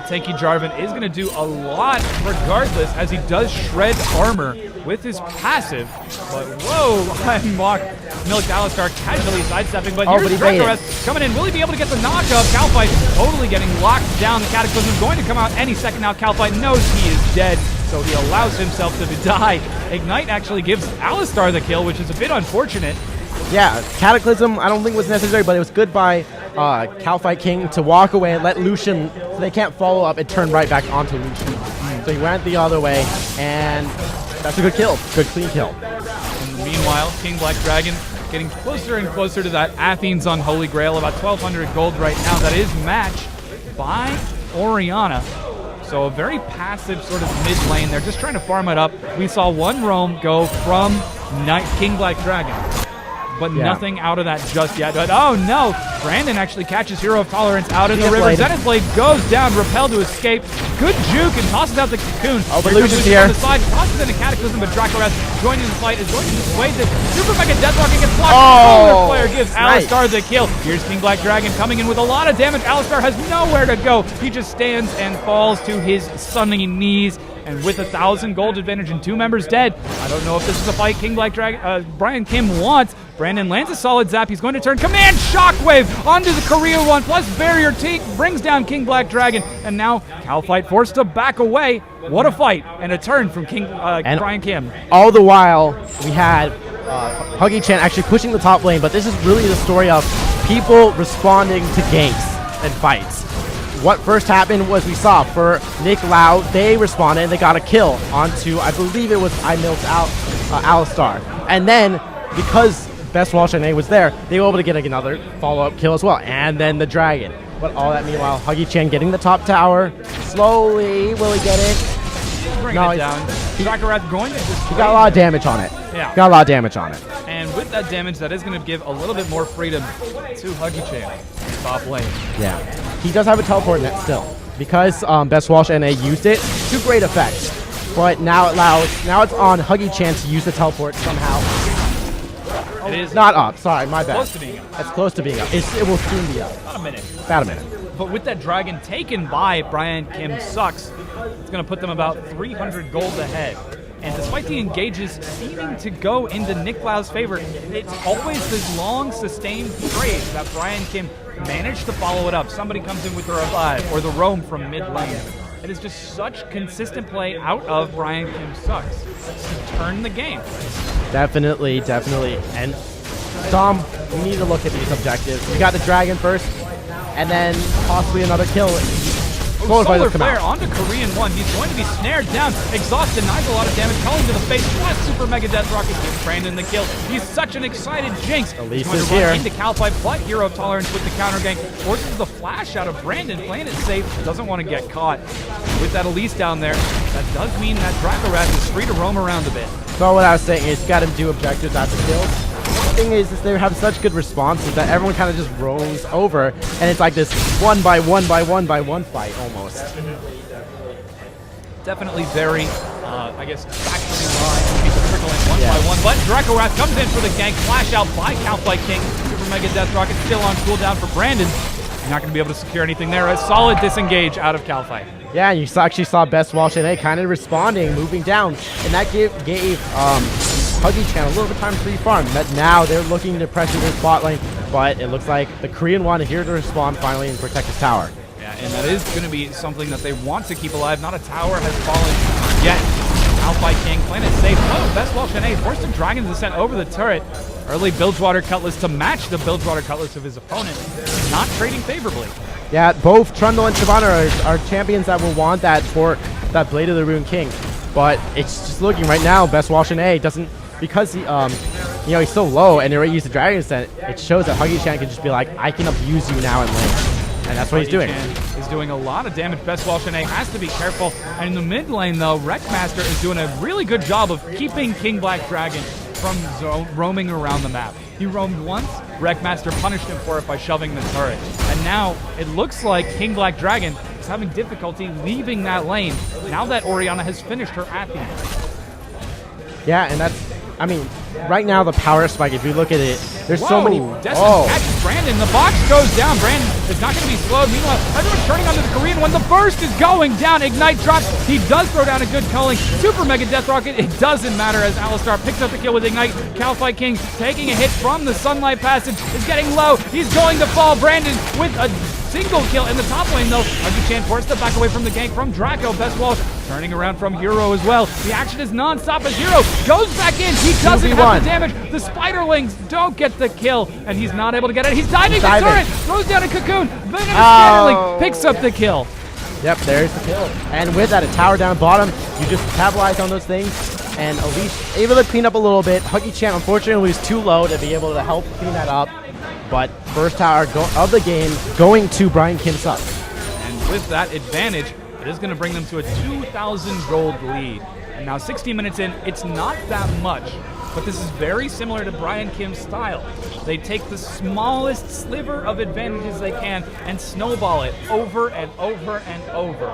tanky Jarvan is going to do a lot regardless, as he does shred armor with his passive. But whoa, Milk Alistar casually sidestepping, but here's Dracorath coming in. Will he be able to get the knockup? Calpite totally getting locked down. The Cataclysm is going to come out any second now. Calpite knows he is dead, so he allows himself to die. Ignite actually gives Alistar the kill, which is a bit unfortunate. Yeah, Cataclysm I don't think was necessary, but it was good by Calpite King to walk away and let Lucian, so they can't follow up and turn right back onto Lucian. So he went the other way, and that's a good kill. Good, clean kill. And meanwhile, King Black Dragon getting closer and closer to that Athens Unholy Grail, about 1,200 gold right now. That is matched by Orianna. So a very passive sort of mid lane. They're just trying to farm it up. We saw one roam go from King Black Dragon, but nothing out of that just yet. But oh no, Brandon actually catches Hero of Tolerance out in the river. Zenith Blade goes down, repelled to escape. Good juke and tosses out the Cocoon. Oh, but Lucian's here. On the side, tosses in a Cataclysm, but Dracorath joining the fight is going to dissuade this. Super Mega Death Rocket gets blocked. Solar Flare gives Alistar the kill. Here's King Black Dragon coming in with a lot of damage. Alistar has nowhere to go. He just stands and falls to his sunny knees. And with 1,000 gold advantage and 2 members dead, I don't know if this is a fight King Black Dragon, Brian Kim wants. Brandon lands a solid zap. He's going to turn Command Shockwave onto the Career 1 plus Barrier Teak, brings down King Black Dragon, and now Calpite forced to back away. What a fight and a turn from Brian Kim. All the while, we had Huggy-chan actually pushing the top lane, but this is really the story of people responding to ganks and fights. What first happened was we saw for Nick Liao, they responded and they got a kill onto, I believe it was I milked out Alistar. And then because Best Walsh and A was there, they were able to get another follow-up kill as well. And then the dragon. But all that meanwhile, Huggy-chan getting the top tower. Slowly, will he get it? Bringing it down. Dracorath going to he got a lot of damage on it. Yeah. Got a lot of damage on it. And with that damage, that is going to give a little bit more freedom to Huggy-chan. Top lane. Yeah. He does have a teleport net still. Because Best Walsh and A used it to great effect. But now it's on Huggy-chan to use the teleport somehow. It is not up. Sorry, my bad. Close to being up. It's close to being up. It will soon be up. About a minute. About a minute. But with that dragon taken by Brian Kim Sucks, it's going to put them about 300 gold ahead. And despite the engages seeming to go into Nick Liao's favor, it's always this long, sustained trade that Brian Kim managed to follow it up. Somebody comes in with the revive or the roam from mid lane. It is just such consistent play out of Brian Kim Sucks to turn the game. Definitely, definitely. And Dom, we need to look at these objectives. We got the dragon first, and then possibly another kill. Solar Flare onto Korean 1. He's going to be snared down. Exhaust denies a lot of damage, calling to the face. Plus Super Mega Death Rocket gives Brandon the kill. He's such an excited Jinx. Elise He's going is to run here. into Calpite, but Hero Tolerance with the counter gank forces the flash out of Brandon, playing it safe. Doesn't want to get caught. With that Elise down there, that does mean that Dracorath is free to roam around a bit. So what I was saying is, you got to do objectives after kills. The thing is they have such good responses that everyone kind of just roams over, and it's like this one by one fight almost. Definitely very, I guess, factory line. He's trickling one by one, but Dracorath comes in for the gank, flash out by Calpite King. Super Mega Death Rocket still on cooldown for Brandon. He's not going to be able to secure anything there. A solid disengage out of Calpite. Yeah, and you actually saw Best Walsh and A kind of responding, moving down, and that gave Huggy Chan a little bit of time to free-farm. But now they're looking to pressure this bot lane, but it looks like the Korean one is here to respond finally and protect his tower. Yeah, and that is going to be something that they want to keep alive. Not a tower has fallen yet. Calpite King playing it safe. Oh, Best Walsh and A forced the Dragon's Descent over the turret. Early Bilgewater Cutlass to match the Bilgewater Cutlass of his opponent. Not trading favorably. Yeah, both Trundle and Shyvana are champions that will want that fork, that Blade of the Rune King. But it's just looking right now, Best Walsh and A doesn't, because he, he's so low and they already used the Dragon's Descent, it shows that Huggy Chan can just be like, I can abuse you now in lane. And that's what he's doing. He's doing a lot of damage. Best Walsh and A has to be careful. And in the mid lane, though, Wreckmaster is doing a really good job of keeping King Black Dragon from roaming around the map. He roamed once, Wreckmaster punished him for it by shoving the turret. And now it looks like King Black Dragon is having difficulty leaving that lane now that Orianna has finished her Athena. Yeah, and that's, I mean, right now the power spike, if you look at it, there's so many. Destin catches Brandon. The box goes down. Brandon is not going to be slowed. Meanwhile, everyone's turning onto the Korean one. The burst is going down. Ignite drops. He does throw down a good culling. Super Mega Death Rocket. It doesn't matter as Alistar picks up the kill with Ignite. Calpite King taking a hit from the Sunlight Passage is getting low. He's going to fall. Brandon with a single kill in the top lane, though. Huggy Chan forced to back away from the gank from Draco. Best Walsh turning around from Hero as well. The action is non-stop as Hero goes back in. He doesn't have the damage. The Spiderlings don't get the kill, and he's not able to get it. He's diving the turret, throws down a cocoon. Venom Scatterling picks up the kill. Yep, there's the kill. And with that, a tower down bottom, you just capitalize on those things. And Elise able to clean up a little bit. Huggy Chan, unfortunately, was too low to be able to help clean that up. But first tower of the game going to Brian Kim Suck. And with that advantage, it is going to bring them to a 2,000 gold lead. And now 16 minutes in, it's not that much. But this is very similar to Brian Kim's style. They take the smallest sliver of advantages they can and snowball it over and over and over.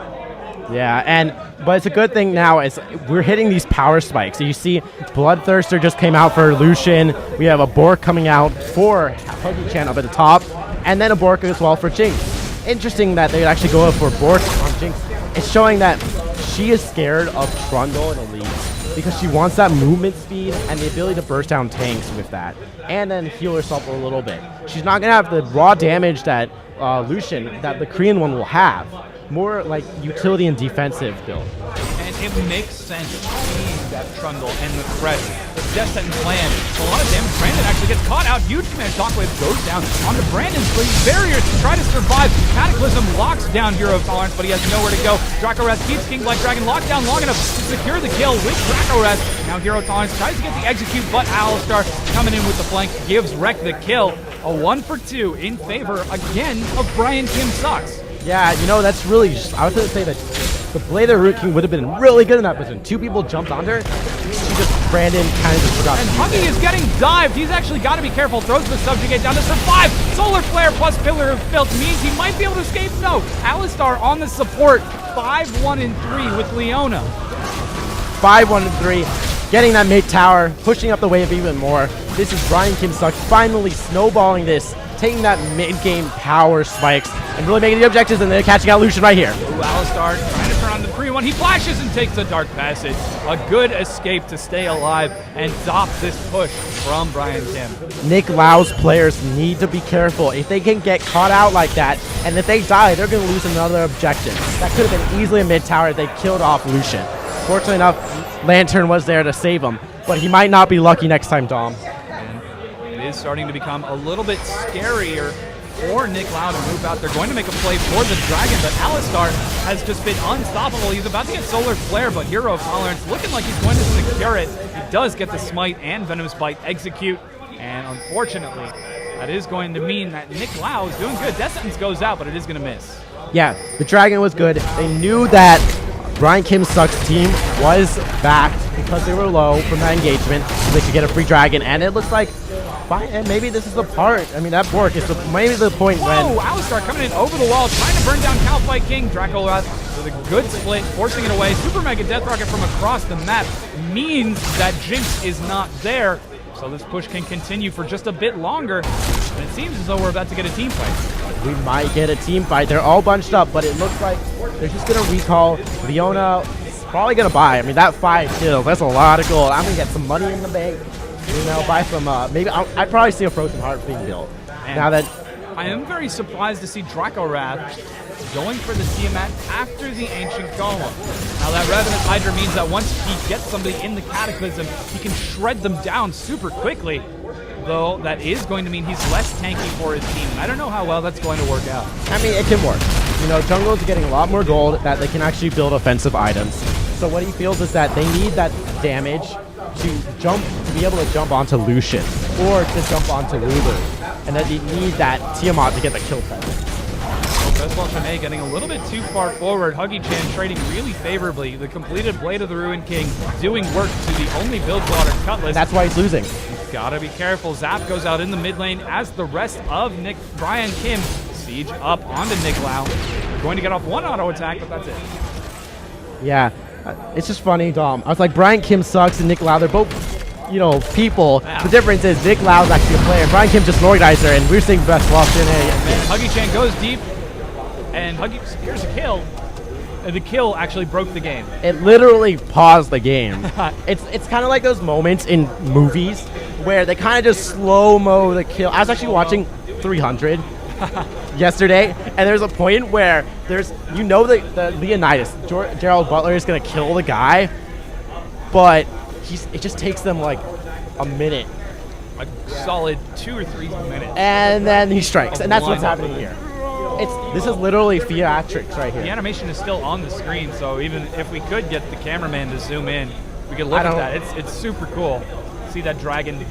Yeah, but it's a good thing now is we're hitting these power spikes. So you see Bloodthirster just came out for Lucian. We have a Bork coming out for Huggy Chan up at the top. And then a Bork as well for Jinx. Interesting that they would actually go up for Bork on Jinx. It's showing that she is scared of Trundle and Elise because she wants that movement speed and the ability to burst down tanks with that. And then heal herself a little bit. She's not going to have the raw damage that Lucian, that the Korean one will have. More like utility and defensive build. And it makes sense seeing that Trundle and the threat, the Descent plan. A lot of damage. Brandon actually gets caught out. Huge command shockwave goes down onto Brandon's barriers to try to survive. Cataclysm locks down Hero of Tolerance, but he has nowhere to go. Dracorath keeps King Black Dragon locked down long enough to secure the kill with Dracorath. Now Hero of Tolerance tries to get the execute, but Alistar coming in with the flank gives Rek the kill. A 1-for-2 in favor again of Brian Kim Sucks. Yeah, that's really just, I was going to say that the Blade of the Root King would have been really good in that position. Two people jumped on her. Brandon kind of just forgot. And Huggy is getting dived. He's actually got to be careful. Throws the Subjugate down to survive. Solar Flare plus Pillar of Filth means he might be able to escape. No, Alistar on the support. 5-1-3 with Leona. 5-1-3. Getting that mid tower, pushing up the wave even more. This is Brian Kim Suck finally snowballing this, taking that mid-game power spikes and really making the objectives, and they're catching out Lucian right here. Ooh, Alistar trying to turn down to 3-1. He flashes and takes the Dark Passage. A good escape to stay alive and stop this push from Brian Kim. Nick Liao's players need to be careful. If they can get caught out like that, and if they die, they're going to lose another objective. That could have been easily a mid-tower if they killed off Lucian. Fortunately enough, Lantern was there to save him, but he might not be lucky next time, Dom. And it is starting to become a little bit scarier for Nick Liao to move out. They're going to make a play for the Dragon, but Alistar has just been unstoppable. He's about to get Solar Flare, but Hero of Tolerance looking like he's going to secure it. He does get the Smite and Venomous Bite execute, and unfortunately, that is going to mean that Nick Liao is doing good. Death Sentence goes out, but it is going to miss. Yeah, the Dragon was good. They knew that Brian Kim Suck's team was backed because they were low from that engagement, so they could get a free Dragon, and it looks like fine, and maybe this is the part. I mean, that Bork is maybe the point when... Whoa, Alistar coming in over the wall, trying to burn down Calfight King. Draculath with a good split, forcing it away. Super Mega Death Rocket from across the map means that Jinx is not there, so this push can continue for just a bit longer, and it seems as though we're about to get a team fight. We might get a team fight. They're all bunched up, but it looks like they're just going to recall. Leona is probably going to buy. I mean, that 5 kills, that's a lot of gold. I'm going to get some money in the bank. You know, buy some, maybe I'd probably see a Frozen Heart being built. And now that I am very surprised to see Dracorath going for the Tiamat after the Ancient Golem. Now that Ravenous Hydra means that once he gets somebody in the Cataclysm, he can shred them down super quickly. Though that is going to mean he's less tanky for his team. And I don't know how well that's going to work out. I mean, it can work. You know, jungles are getting a lot more gold that they can actually build offensive items. So what he feels is that they need that damage to be able to jump onto Lucian or to jump onto Lulu, and that you need that Tiamat to get the kill fest. Bestball Shanae getting a little bit too far forward. Huggy Chan trading really favorably. The completed Blade of the Ruined King doing work to the only build water Cutlass. That's why he's losing. He's gotta be careful. Zap goes out in the mid lane as the rest of Brian Kim siege up onto Nick Liao. They're going to get off one auto attack, but that's it. Yeah. It's just funny, Dom. I was like, Brian Kim sucks and Nick Liao, they're both, you know, people. Yeah. The difference is Nick Liao's actually a player. Brian Kim's just an organizer, and we're seeing best lost in And Huggy Chan goes deep, and Huggy secures a kill. And the kill actually broke the game. It literally paused the game. It's kind of like those moments in movies where they kind of just slow-mo the kill. I was actually watching 300 yesterday, and there's a point where there's, you know, the Leonidas, Gerald Butler is going to kill the guy, but it just takes them like a minute. A solid 2 or 3 minutes. And then he strikes, and that's what's happening here. This is literally theatrics right here. The animation is still on the screen, so even if we could get the cameraman to zoom in, we could look at that. It's super cool. See that dragon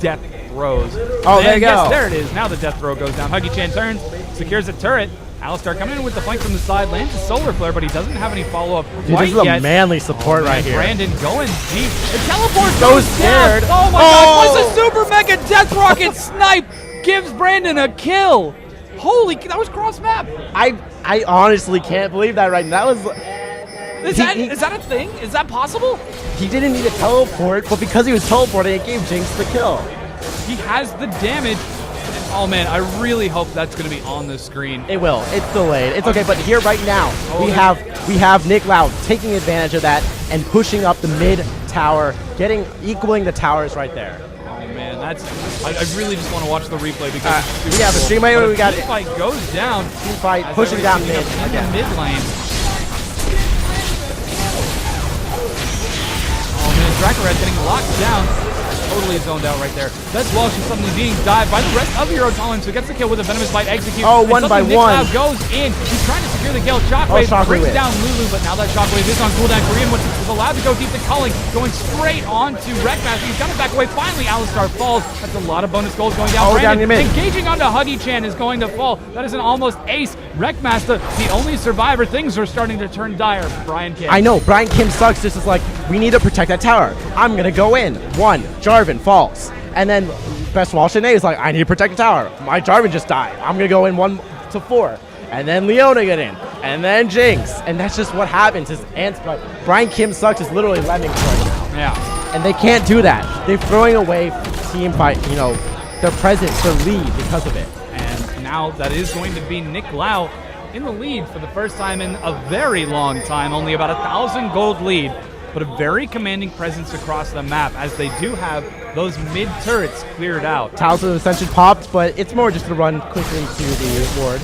death throws. Oh, there you go. Yes, there it is. Now the death throw goes down. Huggy Chan turns, secures a turret. Alistar coming in with the flank from the side, lands a solar flare, but he doesn't have any follow-up. This is a manly support right here. Brandon going deep. The teleport So goes scared. down. Oh my God! What's a super mega death rocket snipe gives Brandon a kill? Holy, that was cross map. I honestly can't believe that right now. That was. Is that a thing? Is that possible? He didn't need to teleport, but because he was teleporting, it gave Jinx the kill. He has the damage. Oh man, I really hope that's going to be on the screen. It will. It's delayed. It's okay, but here right now, we have Nick Liao taking advantage of that and pushing up the mid tower, equaling the towers right there. Oh man, I really just want to watch the replay because it's super yeah, the stream cool. we got team fight goes down. Team fight pushing down mid in the mid lane. Oh man, Dracorath getting locked down. Totally zoned out right there. That's Walsh is suddenly being dived by the rest of Hero Tolerance, who gets the kill with a Venomous Bite execute. Oh, one by Nick one. Liao goes in. He's trying to secure the kill. Shockwave brings down Lulu, but now that Shockwave is on cooldown. Korean was allowed to go deep to Culling, going straight onto Wreckmaster. He's got to back away. Finally, Alistar falls. That's a lot of bonus gold going down. Brandon engaging onto Huggy Chan is going to fall. That is an almost ace. Wreckmaster, the only survivor. Things are starting to turn dire for Brian Kim. I know, Brian Kim sucks. This is like, we need to protect that tower. I'm going to go in. One, Jarvan falls. And then Best Wall Shanae is like, I need to protect the tower. My Jarvan just died. I'm going to go in 1 to 4. And then Leona get in. And then Jinx. And that's just what happens. Brian Kim sucks is literally lemmings right now. Yeah. And they can't do that. They're throwing away team fight, you know, their presence, their lead because of it. And now that is going to be Nick Liao in the lead for the first time in a very long time, only about 1,000 gold lead, but a very commanding presence across the map as they do have those mid turrets cleared out. Talisman Ascension popped, but it's more just to run quickly to the ward.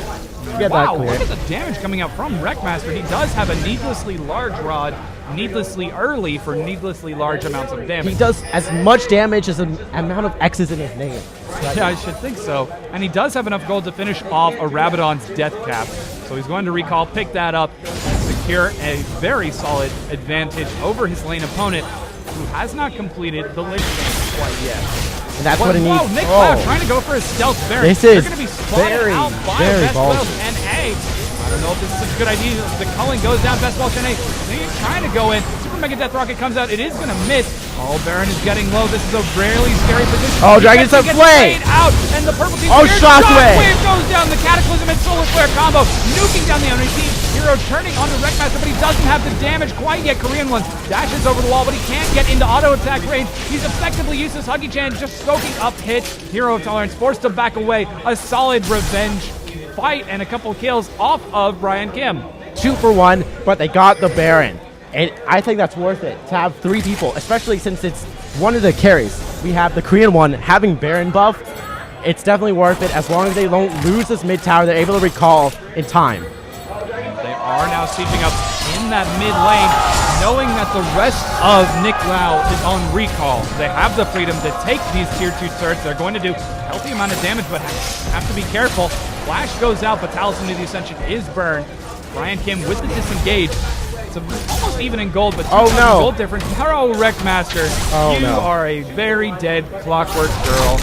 Get Wow, that clear. look at the damage coming out from Wreckmaster. He does have a needlessly large rod, needlessly early for needlessly large amounts of damage. He does as much damage as the amount of X's in his name. Yeah, I should think so. And he does have enough gold to finish off a Rabadon's death cap. So he's going to recall, pick that up, and secure a very solid advantage over his lane opponent, who has not completed the Lich Bane quite yet. And that's what he needs. Whoa, Nick Liao trying to go for a stealth Baron. This is They're going to be spotted out by Best ballsy. Wells and A. I don't know if this is such a good idea. The culling goes down, Best Welsh and A. He's trying to go in. Super Mega Death Rocket comes out. It is going to miss. Oh, Baron is getting low. This is a really scary position. Oh, Dragon Sun Flame! Out, and the purple team. Oh, Shockwave! Shockwave goes down. The Cataclysm and Solar Flare combo, nuking down the enemy team. Hero turning onto Wreckmaster, but he doesn't have the damage quite yet. Korean one dashes over the wall, but he can't get into auto attack range. He's effectively useless. Huggy-chan just soaking up hits. Hero of Tolerance forced to back away. A solid revenge fight and a couple kills off of Brian Kim. 2 for 1, but they got the Baron. And I think that's worth it to have 3 people, especially since it's one of the carries. We have the Korean one having Baron buff. It's definitely worth it as long as they don't lose this mid tower. They're able to recall in time. They are now sieging up in that mid lane, knowing that the rest of Nick Liao is on recall. They have the freedom to take these tier 2 turrets. They're going to do a healthy amount of damage, but have to be careful. Flash goes out, but Talisman of the Ascension is burned. Brian Kim with the disengage. It's almost even in gold, but gold difference. Oh, Wreckmaster, you are a very dead Clockwork Girl.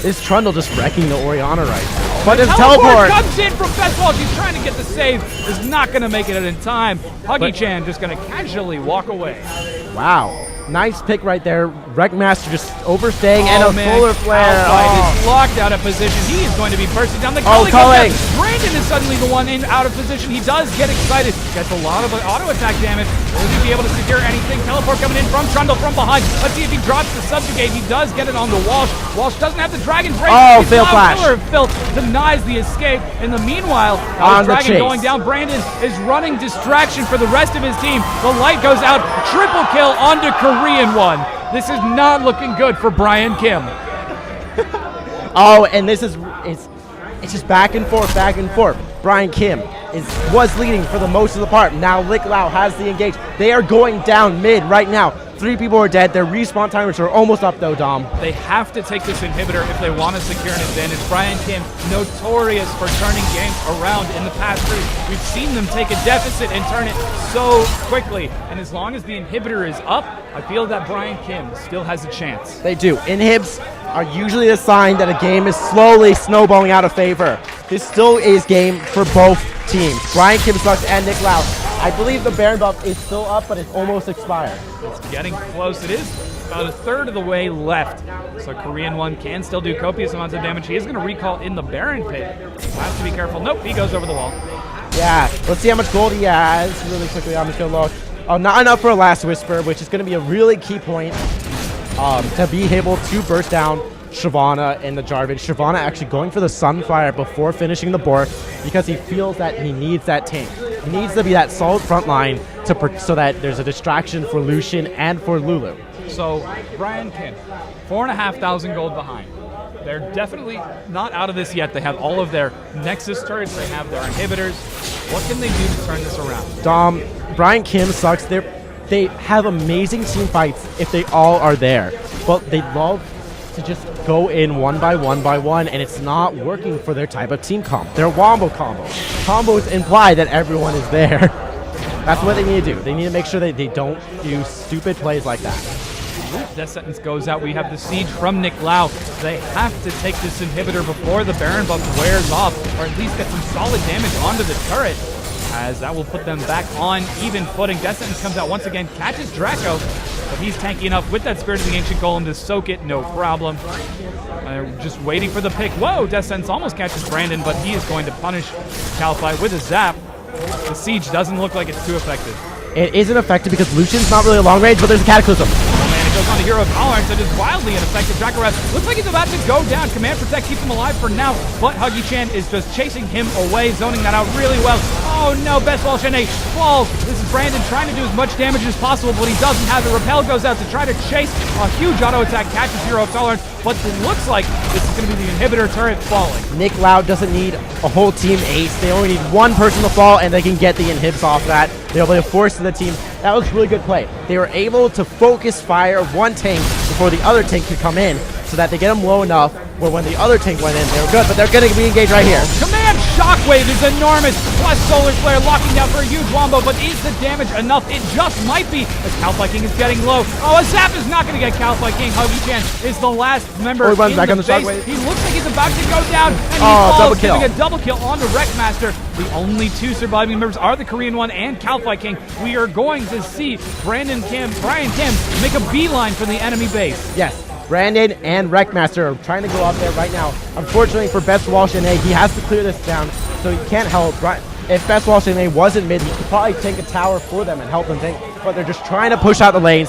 Is Trundle just wrecking the Orianna right now? But his teleport comes in from Festwall. She's trying to get the save. Is not going to make it in time. Huggy-chan just going to casually walk away. Wow. Nice pick right there. Wreckmaster just overstaying and a solar flare. Is locked out of position. He is going to be bursting down the culling. Brandon is suddenly the one in out of position. He does get excited. Gets a lot of auto attack damage. Will he be able to secure anything? Teleport coming in from Trundle from behind. Let's see if he drops the subjugate. He does get it on the Walsh. Walsh doesn't have the Dragon's Break. Oh, fail flash. Pillar of Filth denies the escape. In the meanwhile, Dragon going down. Brandon is running distraction for the rest of his team. The light goes out. Triple kill onto Korean one. This is not looking good for Brian Kim. Oh, and this is it's just back and forth, back and forth. Brian Kim was leading for the most of the part. Now Nick Liao has the engage. They are going down mid right now. 3 people are dead. Their respawn timers are almost up though, Dom. They have to take this inhibitor if they want to secure an advantage. Brian Kim, notorious for turning games around in the past 3. We've seen them take a deficit and turn it so quickly. And as long as the inhibitor is up, I feel that Brian Kim still has a chance. They do. Inhibs are usually a sign that a game is slowly snowballing out of favor. This still is game for both teams. Brian Kim sucks and Nick Liao. I believe the Baron buff is still up, but it's almost expired. It's getting close. It is about a third of the way left. So Korean one can still do copious amounts of damage. He is going to recall in the Baron pit. Has to be careful. Nope, he goes over the wall. Yeah, let's see how much gold he has really quickly. I'm just going to look. Oh, not enough for a Last Whisper, which is going to be a really key point to be able to burst down Shyvana and the Jarvan. Shyvana actually going for the Sunfire before finishing the Bork because he feels that he needs that tank. He needs to be that solid front line so that there's a distraction for Lucian and for Lulu. So Brian Kim, 4,500 gold behind. They're definitely not out of this yet. They have all of their Nexus turrets. They have their inhibitors. What can they do to turn this around? Dom, Brian Kim sucks. They have amazing team fights if they all are there, but they love to just go in one by one, and it's not working for their type of team comp. They're wombo combos. Combos imply that everyone is there. That's what they need to do. They need to make sure that they don't do stupid plays like that. Death sentence goes out. We have the siege from Nick Liao. They have to take this inhibitor before the Baron buff wears off, or at least get some solid damage onto the turret, as that will put them back on even footing. Death sentence comes out once again, catches Draco, but he's tanky enough with that Spirit of the Ancient Golem to soak it, no problem. Just waiting for the pick. Whoa, Death Sentence almost catches Brandon, but he is going to punish Calify with a zap. The siege doesn't look like it's too effective. It isn't effective because Lucian's not really a long range, but there's a Cataclysm. Oh man, it goes on to Hero of Tolerance. It is wildly ineffective. Dracaref looks like he's about to go down. Command Protect keeps him alive for now, but Huggy Chan is just chasing him away, zoning that out really well. Oh no, Best Wall Shanae falls. This is Brandon trying to do as much damage as possible, but he doesn't have it. Repel goes out to try to chase a huge auto attack, catches Hero of Tolerance, but it looks like this is going to be the inhibitor turret falling. Nick Liao doesn't need a whole team ace. They only need one person to fall, and they can get the inhibs off that. They'll be able to force the team. That was a really good play. They were able to focus fire one tank before the other tank could come in, so that they get them low enough where when the other tank went in, they were good, but they're going to re-engage right here. Command Shockwave is enormous, plus Solar Flare locking down for a huge wombo, but is the damage enough? It just might be, as Calify King is getting low. Oh, a Zap is not going to get Calify King. Huggy Chan is the last member in back on the the base. Shockwave. He looks like he's about to go down, and he double falls, kill. giving a double kill on the Wreckmaster. The only two surviving members are the Korean one and Calify King. We are going to see Brian Kim make a beeline for the enemy base. Yes. Brandon and Wreckmaster are trying to go up there right now. Unfortunately for Best Wall Shanae, he has to clear this down, so he can't help. If Best Wall Shanae wasn't mid, he could probably take a tower for them and help them tank, but they're just trying to push out the lanes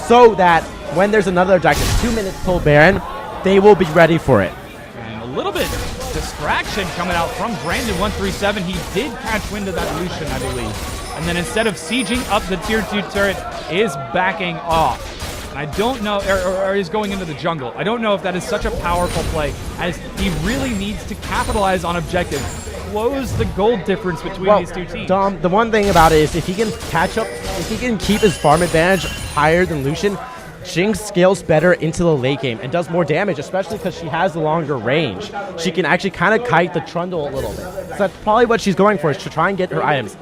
so that when there's another objective, 2 minutes till Baron, they will be ready for it. And a little bit distraction coming out from Brandon 137. He did catch wind of that Lucian, I believe. And then instead of sieging up the tier 2 turret, is backing off. And I don't know, or is going into the jungle. I don't know if that is such a powerful play, as he really needs to capitalize on objective. Close the gold difference between these two teams. Dom, the one thing about it is if he can catch up, if he can keep his farm advantage higher than Lucian, Jinx scales better into the late game and does more damage, especially because she has the longer range. She can actually kind of kite the Trundle a little bit. So that's probably what she's going for, is to try and get her items.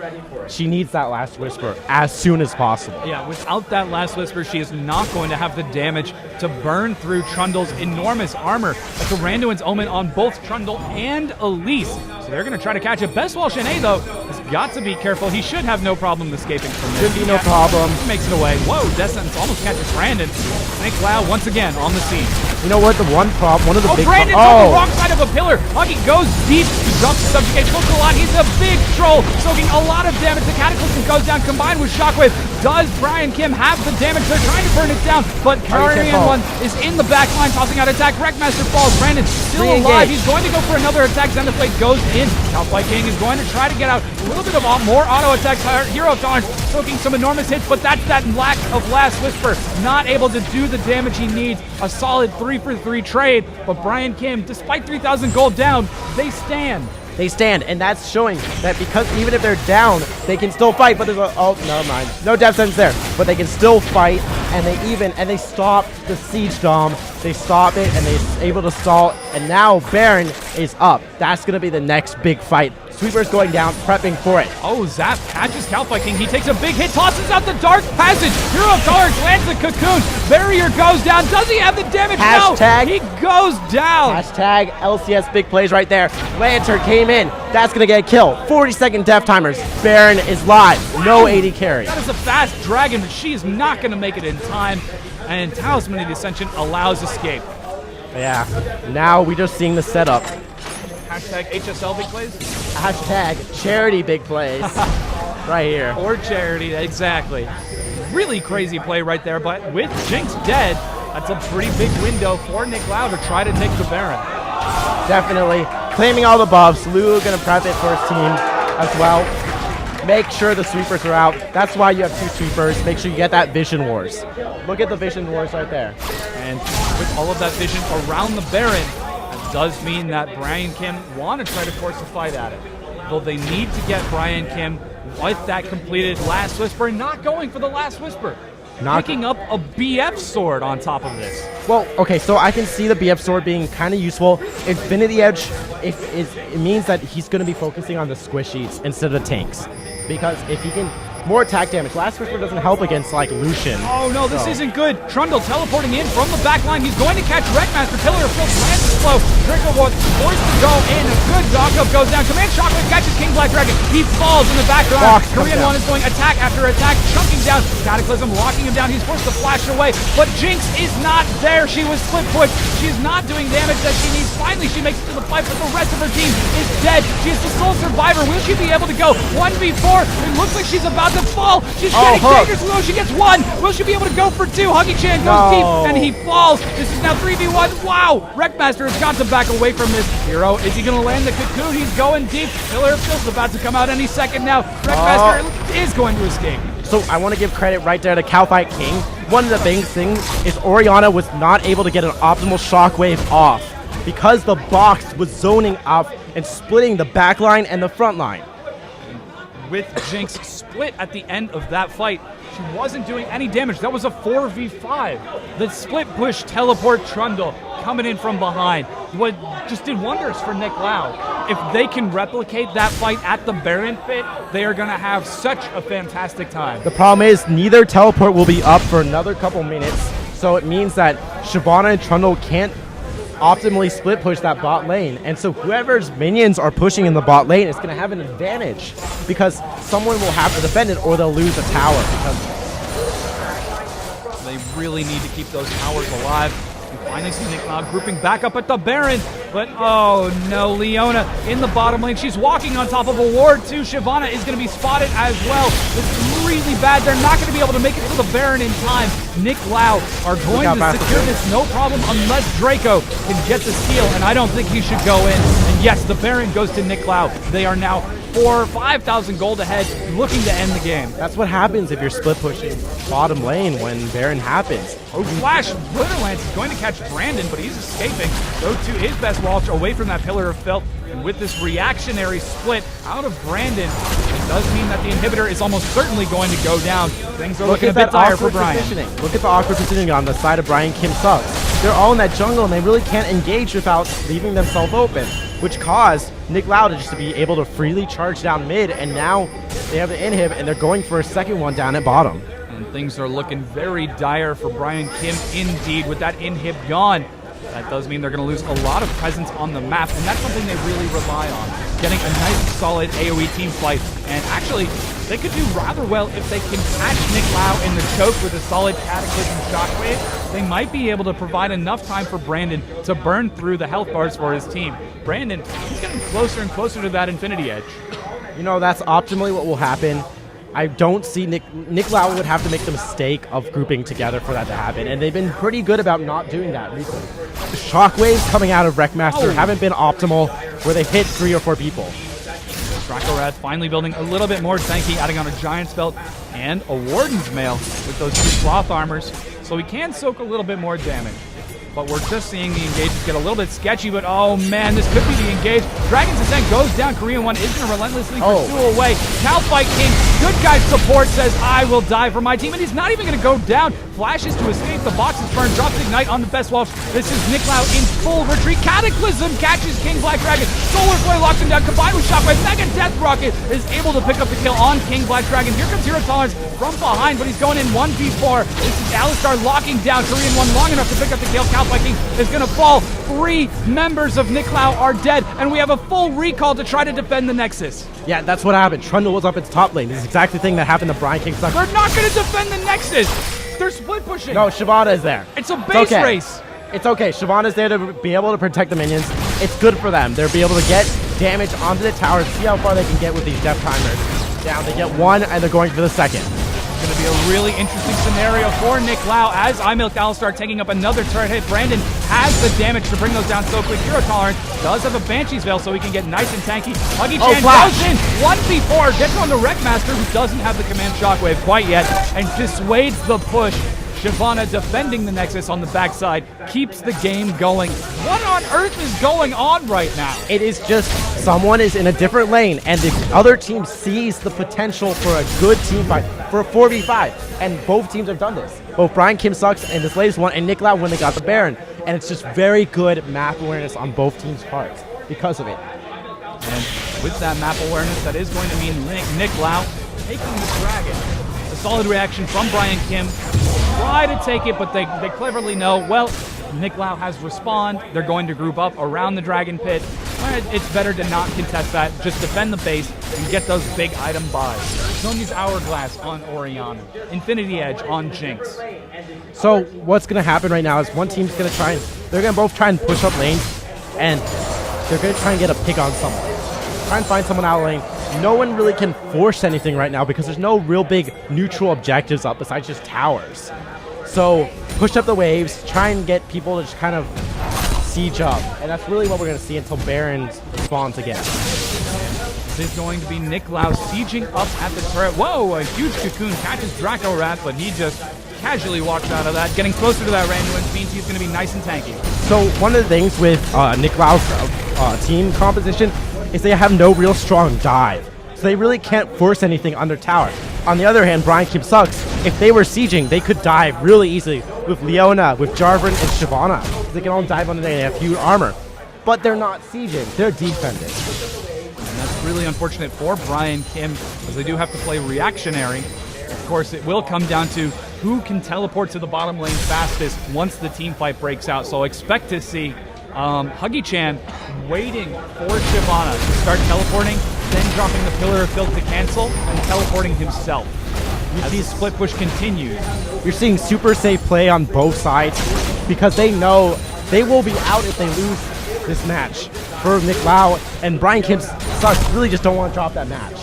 She needs that last Whisper as soon as possible. Yeah, without that last Whisper, she is not going to have the damage to burn through Trundle's enormous armor. That's a Randuin's Omen on both Trundle and Elise. So they're going to try to catch it. Best Wall Shanae, though, has got to be careful. He should have no problem escaping from this. Should be no problem. He makes it away. Whoa, Death Sentence almost catches Brandon. Snake Liao once again on the scene. You know what? The one of the big Brandon's on the wrong side of a pillar. Huggy goes deep. He drops the subjugate. Looks a lot. He's a big troll, soaking a lot of damage. The Cataclysm goes down, combined with Shockwave. Does Brian Kim have the damage? They're trying to burn it down, but Korean one is in the back line, tossing out attack. Wreckmaster falls. Brandon still alive. He's going to go for another attack. Zenithblade goes in. Calify King is going to try to get out. A little bit of more auto attacks. Hero of Tolerance soaking some enormous hits, but that's that lack of last Whisper. Not able to do the damage he needs. A solid 3-for-3 trade, but Brian Kim, despite 3,000 gold down, they stand. They stand, and that's showing that because even if they're down, they can still fight. But there's never mind. No death sentence there, but they can still fight, and they stop the siege, Dom. They stop it, and they're able to stall. And now Baron is up. That's gonna be the next big fight. Sweeper's going down, prepping for it. Oh, Zap catches Calify King. He takes a big hit, tosses out the Dark Passage. Hero of Tolerance lands the Cocoon. Barrier goes down. Does he have the damage? Hashtag, no, he goes down. Hashtag LCS big plays right there. Lantern came in. That's going to get a kill. 40-second death timers. Baron is live. No AD carry. That is a fast dragon, but she is not going to make it in time. And Talisman of the Ascension allows escape. Yeah. Now we're just seeing the setup. Hashtag HSL big plays. Hashtag charity big plays. Right here. Or charity, exactly. Really crazy play right there, but with Jinx dead, that's a pretty big window for Nick Liao to try to take the Baron. Definitely. Claiming all the buffs. Lulu going to prep it for his team as well. Make sure the sweepers are out. That's why you have two sweepers. Make sure you get that Vision Wars. Look at the Vision Wars right there. And with all of that vision around the Baron, that does mean that Brian Kim want to try to force a fight at it. Though they need to get Brian Kim with that completed last Whisper, and not going for the last Whisper. Picking up a BF sword on top of this. Well, okay, so I can see the BF sword being kind of useful. Infinity Edge, it means that he's going to be focusing on the squishies instead of the tanks. Because if he can, more attack damage. Last Whisper doesn't help against, like, Lucian. Oh, no, this isn't good. Trundle teleporting in from the back line. He's going to catch Wreckmaster. Pillar of Filth lands slow. Draco was forced to go in. A good knockup goes down. Command Shockwave catches King Black Dragon. He falls in the background. Fox comes Korean down. one is going attack after attack, chunking down. Cataclysm locking him down. He's forced to flash away, but Jinx is not there. She was split pushed. She's not doing damage that she needs. Finally, she makes it to the fight, but the rest of her team is dead. She's the sole survivor. Will she be able to go 1v4? It looks like she's about to fall. She's getting dangerous. Will she gets one? Will she be able to go for two? Huggy Chan goes deep, and he falls. This is now 3v1. Wow! Wreckmaster has got to back away from this hero. Is he going to land the cocoon? He's going deep. Pillar of Filth's about to come out any second now. Wreckmaster is going to escape. So I want to give credit right there to Cowfight King. One of the big things is Orianna was not able to get an optimal shockwave off because the box was zoning up and splitting the back line and the front line. With Jinx split at the end of that fight, she wasn't doing any damage. That was a 4v5. The split push teleport Trundle coming in from behind. What just did wonders for Nick Liao. If they can replicate that fight at the Baron pit, they are going to have such a fantastic time. The problem is neither teleport will be up for another couple minutes, so it means that Shyvana and Trundle can't optimally split push that bot lane, and so whoever's minions are pushing in the bot lane is going to have an advantage because someone will have to defend it or they'll lose a tower because they really need to keep those towers alive. We finally see Nick Liao grouping back up at the Baron, but oh no, Leona in the bottom lane. She's walking on top of a ward too. Shyvana is going to be spotted as well. This is really bad. They're not going to be able to make it to the Baron in time. Nick Liao are going to secure this no problem unless Draco can get the steal, and I don't think he should go in. And yes, the Baron goes to Nick Liao. They are now 4,000 or 5,000 gold ahead, looking to end the game. that's what happens if you're split pushing bottom lane when Baron happens. Oh, Flash! Blitterlance is going to catch Brandon, but he's escaping. Go to his best launch away from that Pillar of Filth. And with this reactionary split out of Brandon, it does mean that the inhibitor is almost certainly going to go down. Things are looking a bit dire for Brian. Look at the awkward positioning on the side of Brian Kim Suggs. They're all in that jungle and they really can't engage without leaving themselves open, which caused Nick Liao to just be able to freely charge down mid, and now they have the inhib and they're going for a second one down at bottom. And things are looking very dire for Brian Kim indeed. With that inhib gone, that does mean they're going to lose a lot of presence on the map, and that's something they really rely on. Getting a nice, solid AoE team fight, and actually, they could do rather well if they can catch Nick Liao in the choke with a solid Cataclysm Shockwave. They might be able to provide enough time for Brandon to burn through the health bars for his team. Brandon, he's getting closer and closer to that Infinity Edge. You know, that's optimally what will happen. I don't see Nick Liao would have to make the mistake of grouping together for that to happen, and they've been pretty good about not doing that recently. The shockwaves coming out of Wreckmaster haven't been optimal, where they hit 3 or 4 people. Dracorath finally building a little bit more tanky, adding on a Giant's Belt and a Warden's Mail with those 2 Sloth Armors, so he can soak a little bit more damage. But we're just seeing the engagements get a little bit sketchy, but oh man, this could be the engage. Dragon's Ascent goes down. Korean one is going to relentlessly pursue away. Cowfight King, good guy support, says, I will die for my team, and he's not even going to go down. Flashes to escape, the box is burned, drops Ignite on the best wall. This is Nick Liao in full retreat. Cataclysm catches King Black Dragon. Solar Flare locks him down, combined with Shockwave. Mega Death Rocket is able to pick up the kill on King Black Dragon. Here comes Hero Tolerance from behind, but he's going in 1v4. This is Alistar locking down Korean one long enough to pick up the kill. Cowfight King is going to fall. 3 members of Nick Liao are dead, and we have a full recall to try to defend the Nexus. Yeah, that's what happened. Trundle was up its top lane. This is exactly the thing that happened to Brian King Suggs. They're not going to defend the Nexus. They're split pushing. No, Shyvana is there. It's a base race. It's okay. Shyvana's there to be able to protect the minions. It's good for them. They'll be able to get damage onto the towers, see how far they can get with these death timers. Down, they get 1, and they're going for the second. It's going to be a really interesting scenario for Nick Liao as iMilk Alistar taking up another turret hit. Brandon has the damage to bring those down so quick. Hero Tolerance does have a Banshee's Veil, so he can get nice and tanky. Huggy Chan goes in 1v4, gets on the Wreckmaster, who doesn't have the command shockwave quite yet, and dissuades the push. Shyvana defending the Nexus on the backside keeps the game going. What on earth is going on right now? It is just someone is in a different lane, and the other team sees the potential for a good team fight, for a 4v5, and both teams have done this. Both Brian Kim Suggs and this latest one, and Nick Liao when they got the Baron, and it's just very good map awareness on both teams' parts because of it. And with that map awareness, that is going to mean Nick Liao taking the Dragon. A solid reaction from Brian Kim. Try to take it, but they cleverly know, well, Nick Liao has respawned. They're going to group up around the Dragon Pit. But it's better to not contest that. Just defend the base and get those big item buys. Don't use Hourglass on Orianna. Infinity Edge on Jinx. So what's going to happen right now is one team's going to they're going to both try and push up lanes, and they're going to try and get a pick on someone. Try and find someone out of lane. No one really can force anything right now because there's no real big neutral objectives up besides just towers. So push up the waves, try and get people to just kind of siege up. And that's really what we're going to see until Baron spawns again. This is going to be Nick Liao sieging up at the turret. Whoa, a huge cocoon catches Draco Rat, but he just casually walks out of that. Getting closer to that Randuin means he's going to be nice and tanky. So one of the things with Nick Liao's team composition is they have no real strong dive. So they really can't force anything under tower. On the other hand, Brian Kim sucks. If they were sieging, they could dive really easily with Leona, with Jarvan, and Shyvana. They can all dive under there. They have huge armor. But they're not sieging. They're defending. And that's really unfortunate for Brian Kim, as they do have to play reactionary. Of course, it will come down to who can teleport to the bottom lane fastest once the team fight breaks out. So expect to see Huggy-chan waiting for Shyvana to start teleporting, then dropping the Pillar of Filth to cancel, and teleporting himself. As the split push continues. You're seeing super safe play on both sides because they know they will be out if they lose this match. For Nick Liao and Brian Kim sucks, really just don't want to drop that match.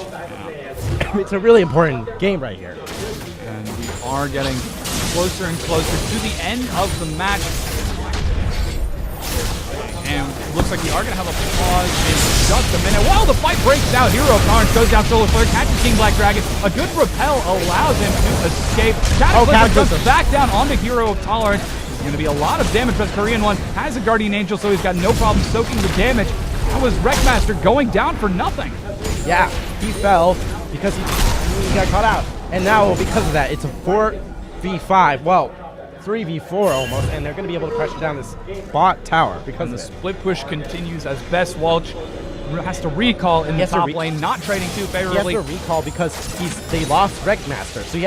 It's a really important game right here. And we are getting closer and closer to the end of the match. And it looks like we are going to have a pause in just a minute. While the fight breaks out, Hero of Torrents goes down Solar Flare, catches King Black Dragon. A good repel allows him to escape. Cataclysm goes back down onto Hero of Tolerance. There's going to be a lot of damage, but Korean one has a Guardian Angel, so he's got no problem soaking the damage. That was Wreckmaster going down for nothing. Yeah, he fell because he got caught out. And now, because of that, it's a 4v5. Well, 3v4 almost, and they're going to be able to pressure down this bot tower because the split push continues as Best Walsh has to recall in the top lane, not trading too favorably. He has to recall because they lost Wreckmaster, so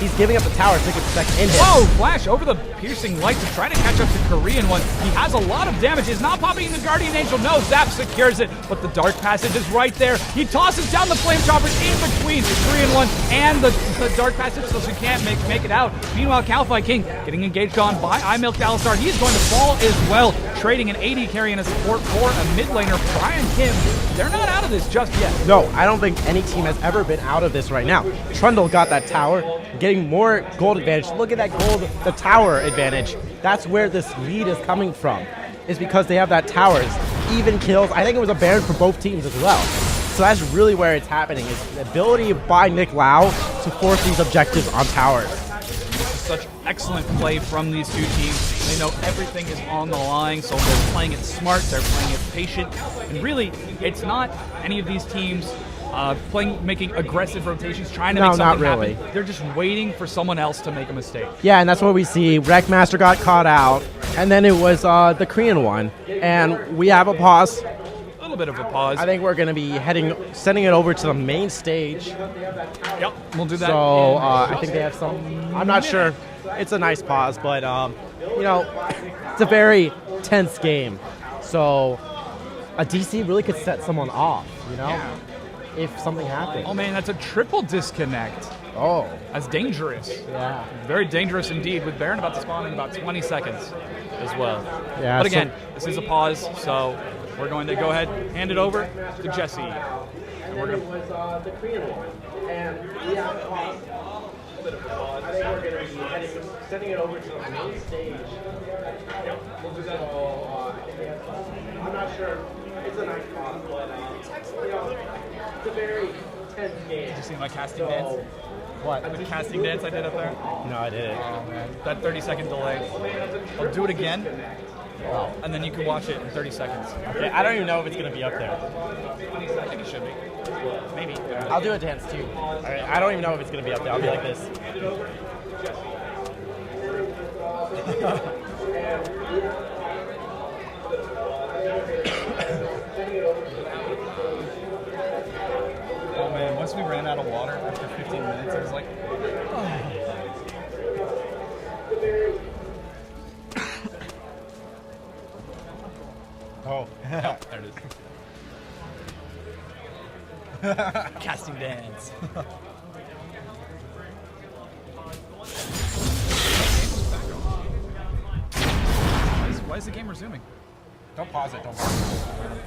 he's giving up the tower so he can second in him. Whoa! Flash over the piercing light to try to catch up to Korean one. He has a lot of damage. He's not popping in the Guardian Angel. No, Zap secures it, but the Dark Passage is right there. He tosses down the Flame Choppers in between Korean one and the Dark Passage, so she can't make it out. Meanwhile, Calify King getting engaged on by iMilk Alistar. He's going to fall as well, trading an AD carry and a support for a mid laner, Brian Kim. They're not out of this just yet. No, I don't think any team has ever been out of this right now. Trundle got that tower, getting more gold advantage. Look at that gold, the tower advantage. That's where this lead is coming from. Is because they have that towers. Even kills. I think it was a Baron for both teams as well. So that's really where it's happening, is the ability by Nick Liao to force these objectives on towers. Such excellent play from these two teams. They know everything is on the line, so they're playing it smart, they're playing it patient, and really, it's not any of these teams making aggressive rotations, trying to make something happen. They're just waiting for someone else to make a mistake. Yeah, and that's what we see. Wreckmaster got caught out, and then it was the Korean one, and we have a pause. A little bit of a pause. I think we're going to be sending it over to the main stage. Yep, we'll do that. So I think they have some. I'm not sure. It's a nice pause, but you know, it's a very tense game. So a DC really could set someone off. You know, if something happens. Oh man, that's a triple disconnect. Oh, that's dangerous. Yeah, very dangerous indeed. With Baron about to spawn in about 20 seconds as well. Yeah. But again, this is a pause, so we're going to go ahead, hand it over to Jesse. And then it was the Korean one. And we have a pause. A bit of a pause. I think we're going to be sending it over to the main stage. Yep, we'll do that. So I think we have some. I'm not sure. It's a nice pause, but you know, it's a very tense game. Did you see my casting dance? What? The casting dance I did up there? No, I didn't. Oh man, that 30-second delay. I'll do it again. Wow. And then you can watch it in 30 seconds. Okay, I don't even know if it's going to be up there. I think it should be. Maybe. I'll do a dance too. All right, I don't even know if it's going to be up there. I'll be like this. Oh man, once we ran out of water after 15 minutes, I was like, oh. Oh. There it is. Casting dance. Why is the game resuming? Don't pause it. Don't pause it.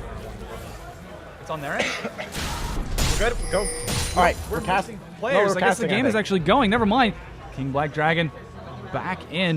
It's on their end? We're good. Go. All right. We're casting. Players. No, I guess the game is actually going. Never mind. King Black Dragon back in.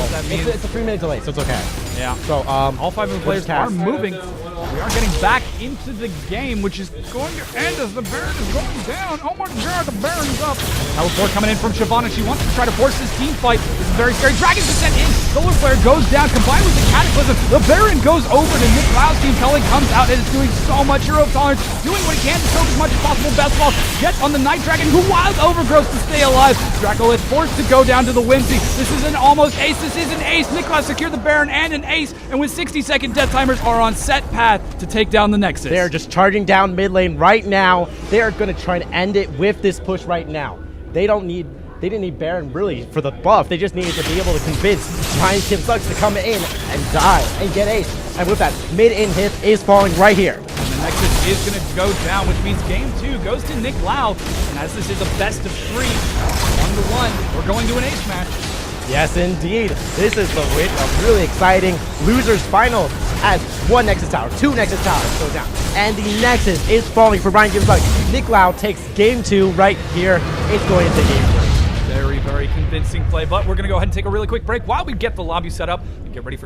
That means It's a 3-minute delay, so it's okay. yeah. So All 5 of the players are cast. moving. We are getting back into the game, which is going to end as the Baron is going down. Oh my god, the Baron's up. Teleport coming in from Shyvana. She wants to try to force this team fight. This is very scary. Dragon's descent in. Solar Flare goes down, combined with the Cataclysm. The Baron goes over to Nick Lau's team. Kelly comes out and is doing so much Hero of Tolerance, doing what he can to soak as much as possible. Best of all, gets on the Night Dragon, who wild overgrowth to stay alive. Draco is forced to go down to the Whimsy. This is an almost ace. This is an ace. Nicholas secured the Baron and an ace, and with 60-second death timers are on set path to take down the Nexus. They're just charging down mid lane right now. They are going to try and end it with this push right now. They didn't need Baron really for the buff. They just needed to be able to convince Ryan Kim Sucks to come in and die and get ace. And with that, mid-in hit is falling right here. And the Nexus is going to go down, which means game 2 goes to Nick Lau. And as this is a best of 3, 1-1, we're going to an ace match. Yes, indeed. This is the win of really exciting losers final as 1 Nexus Tower, 2 Nexus Towers go down. And the Nexus is falling for Ryan Gibbs. Nick Lau takes game 2 right here. It's going into game 3. Very, very convincing play, but we're going to go ahead and take a really quick break while we get the lobby set up and get ready for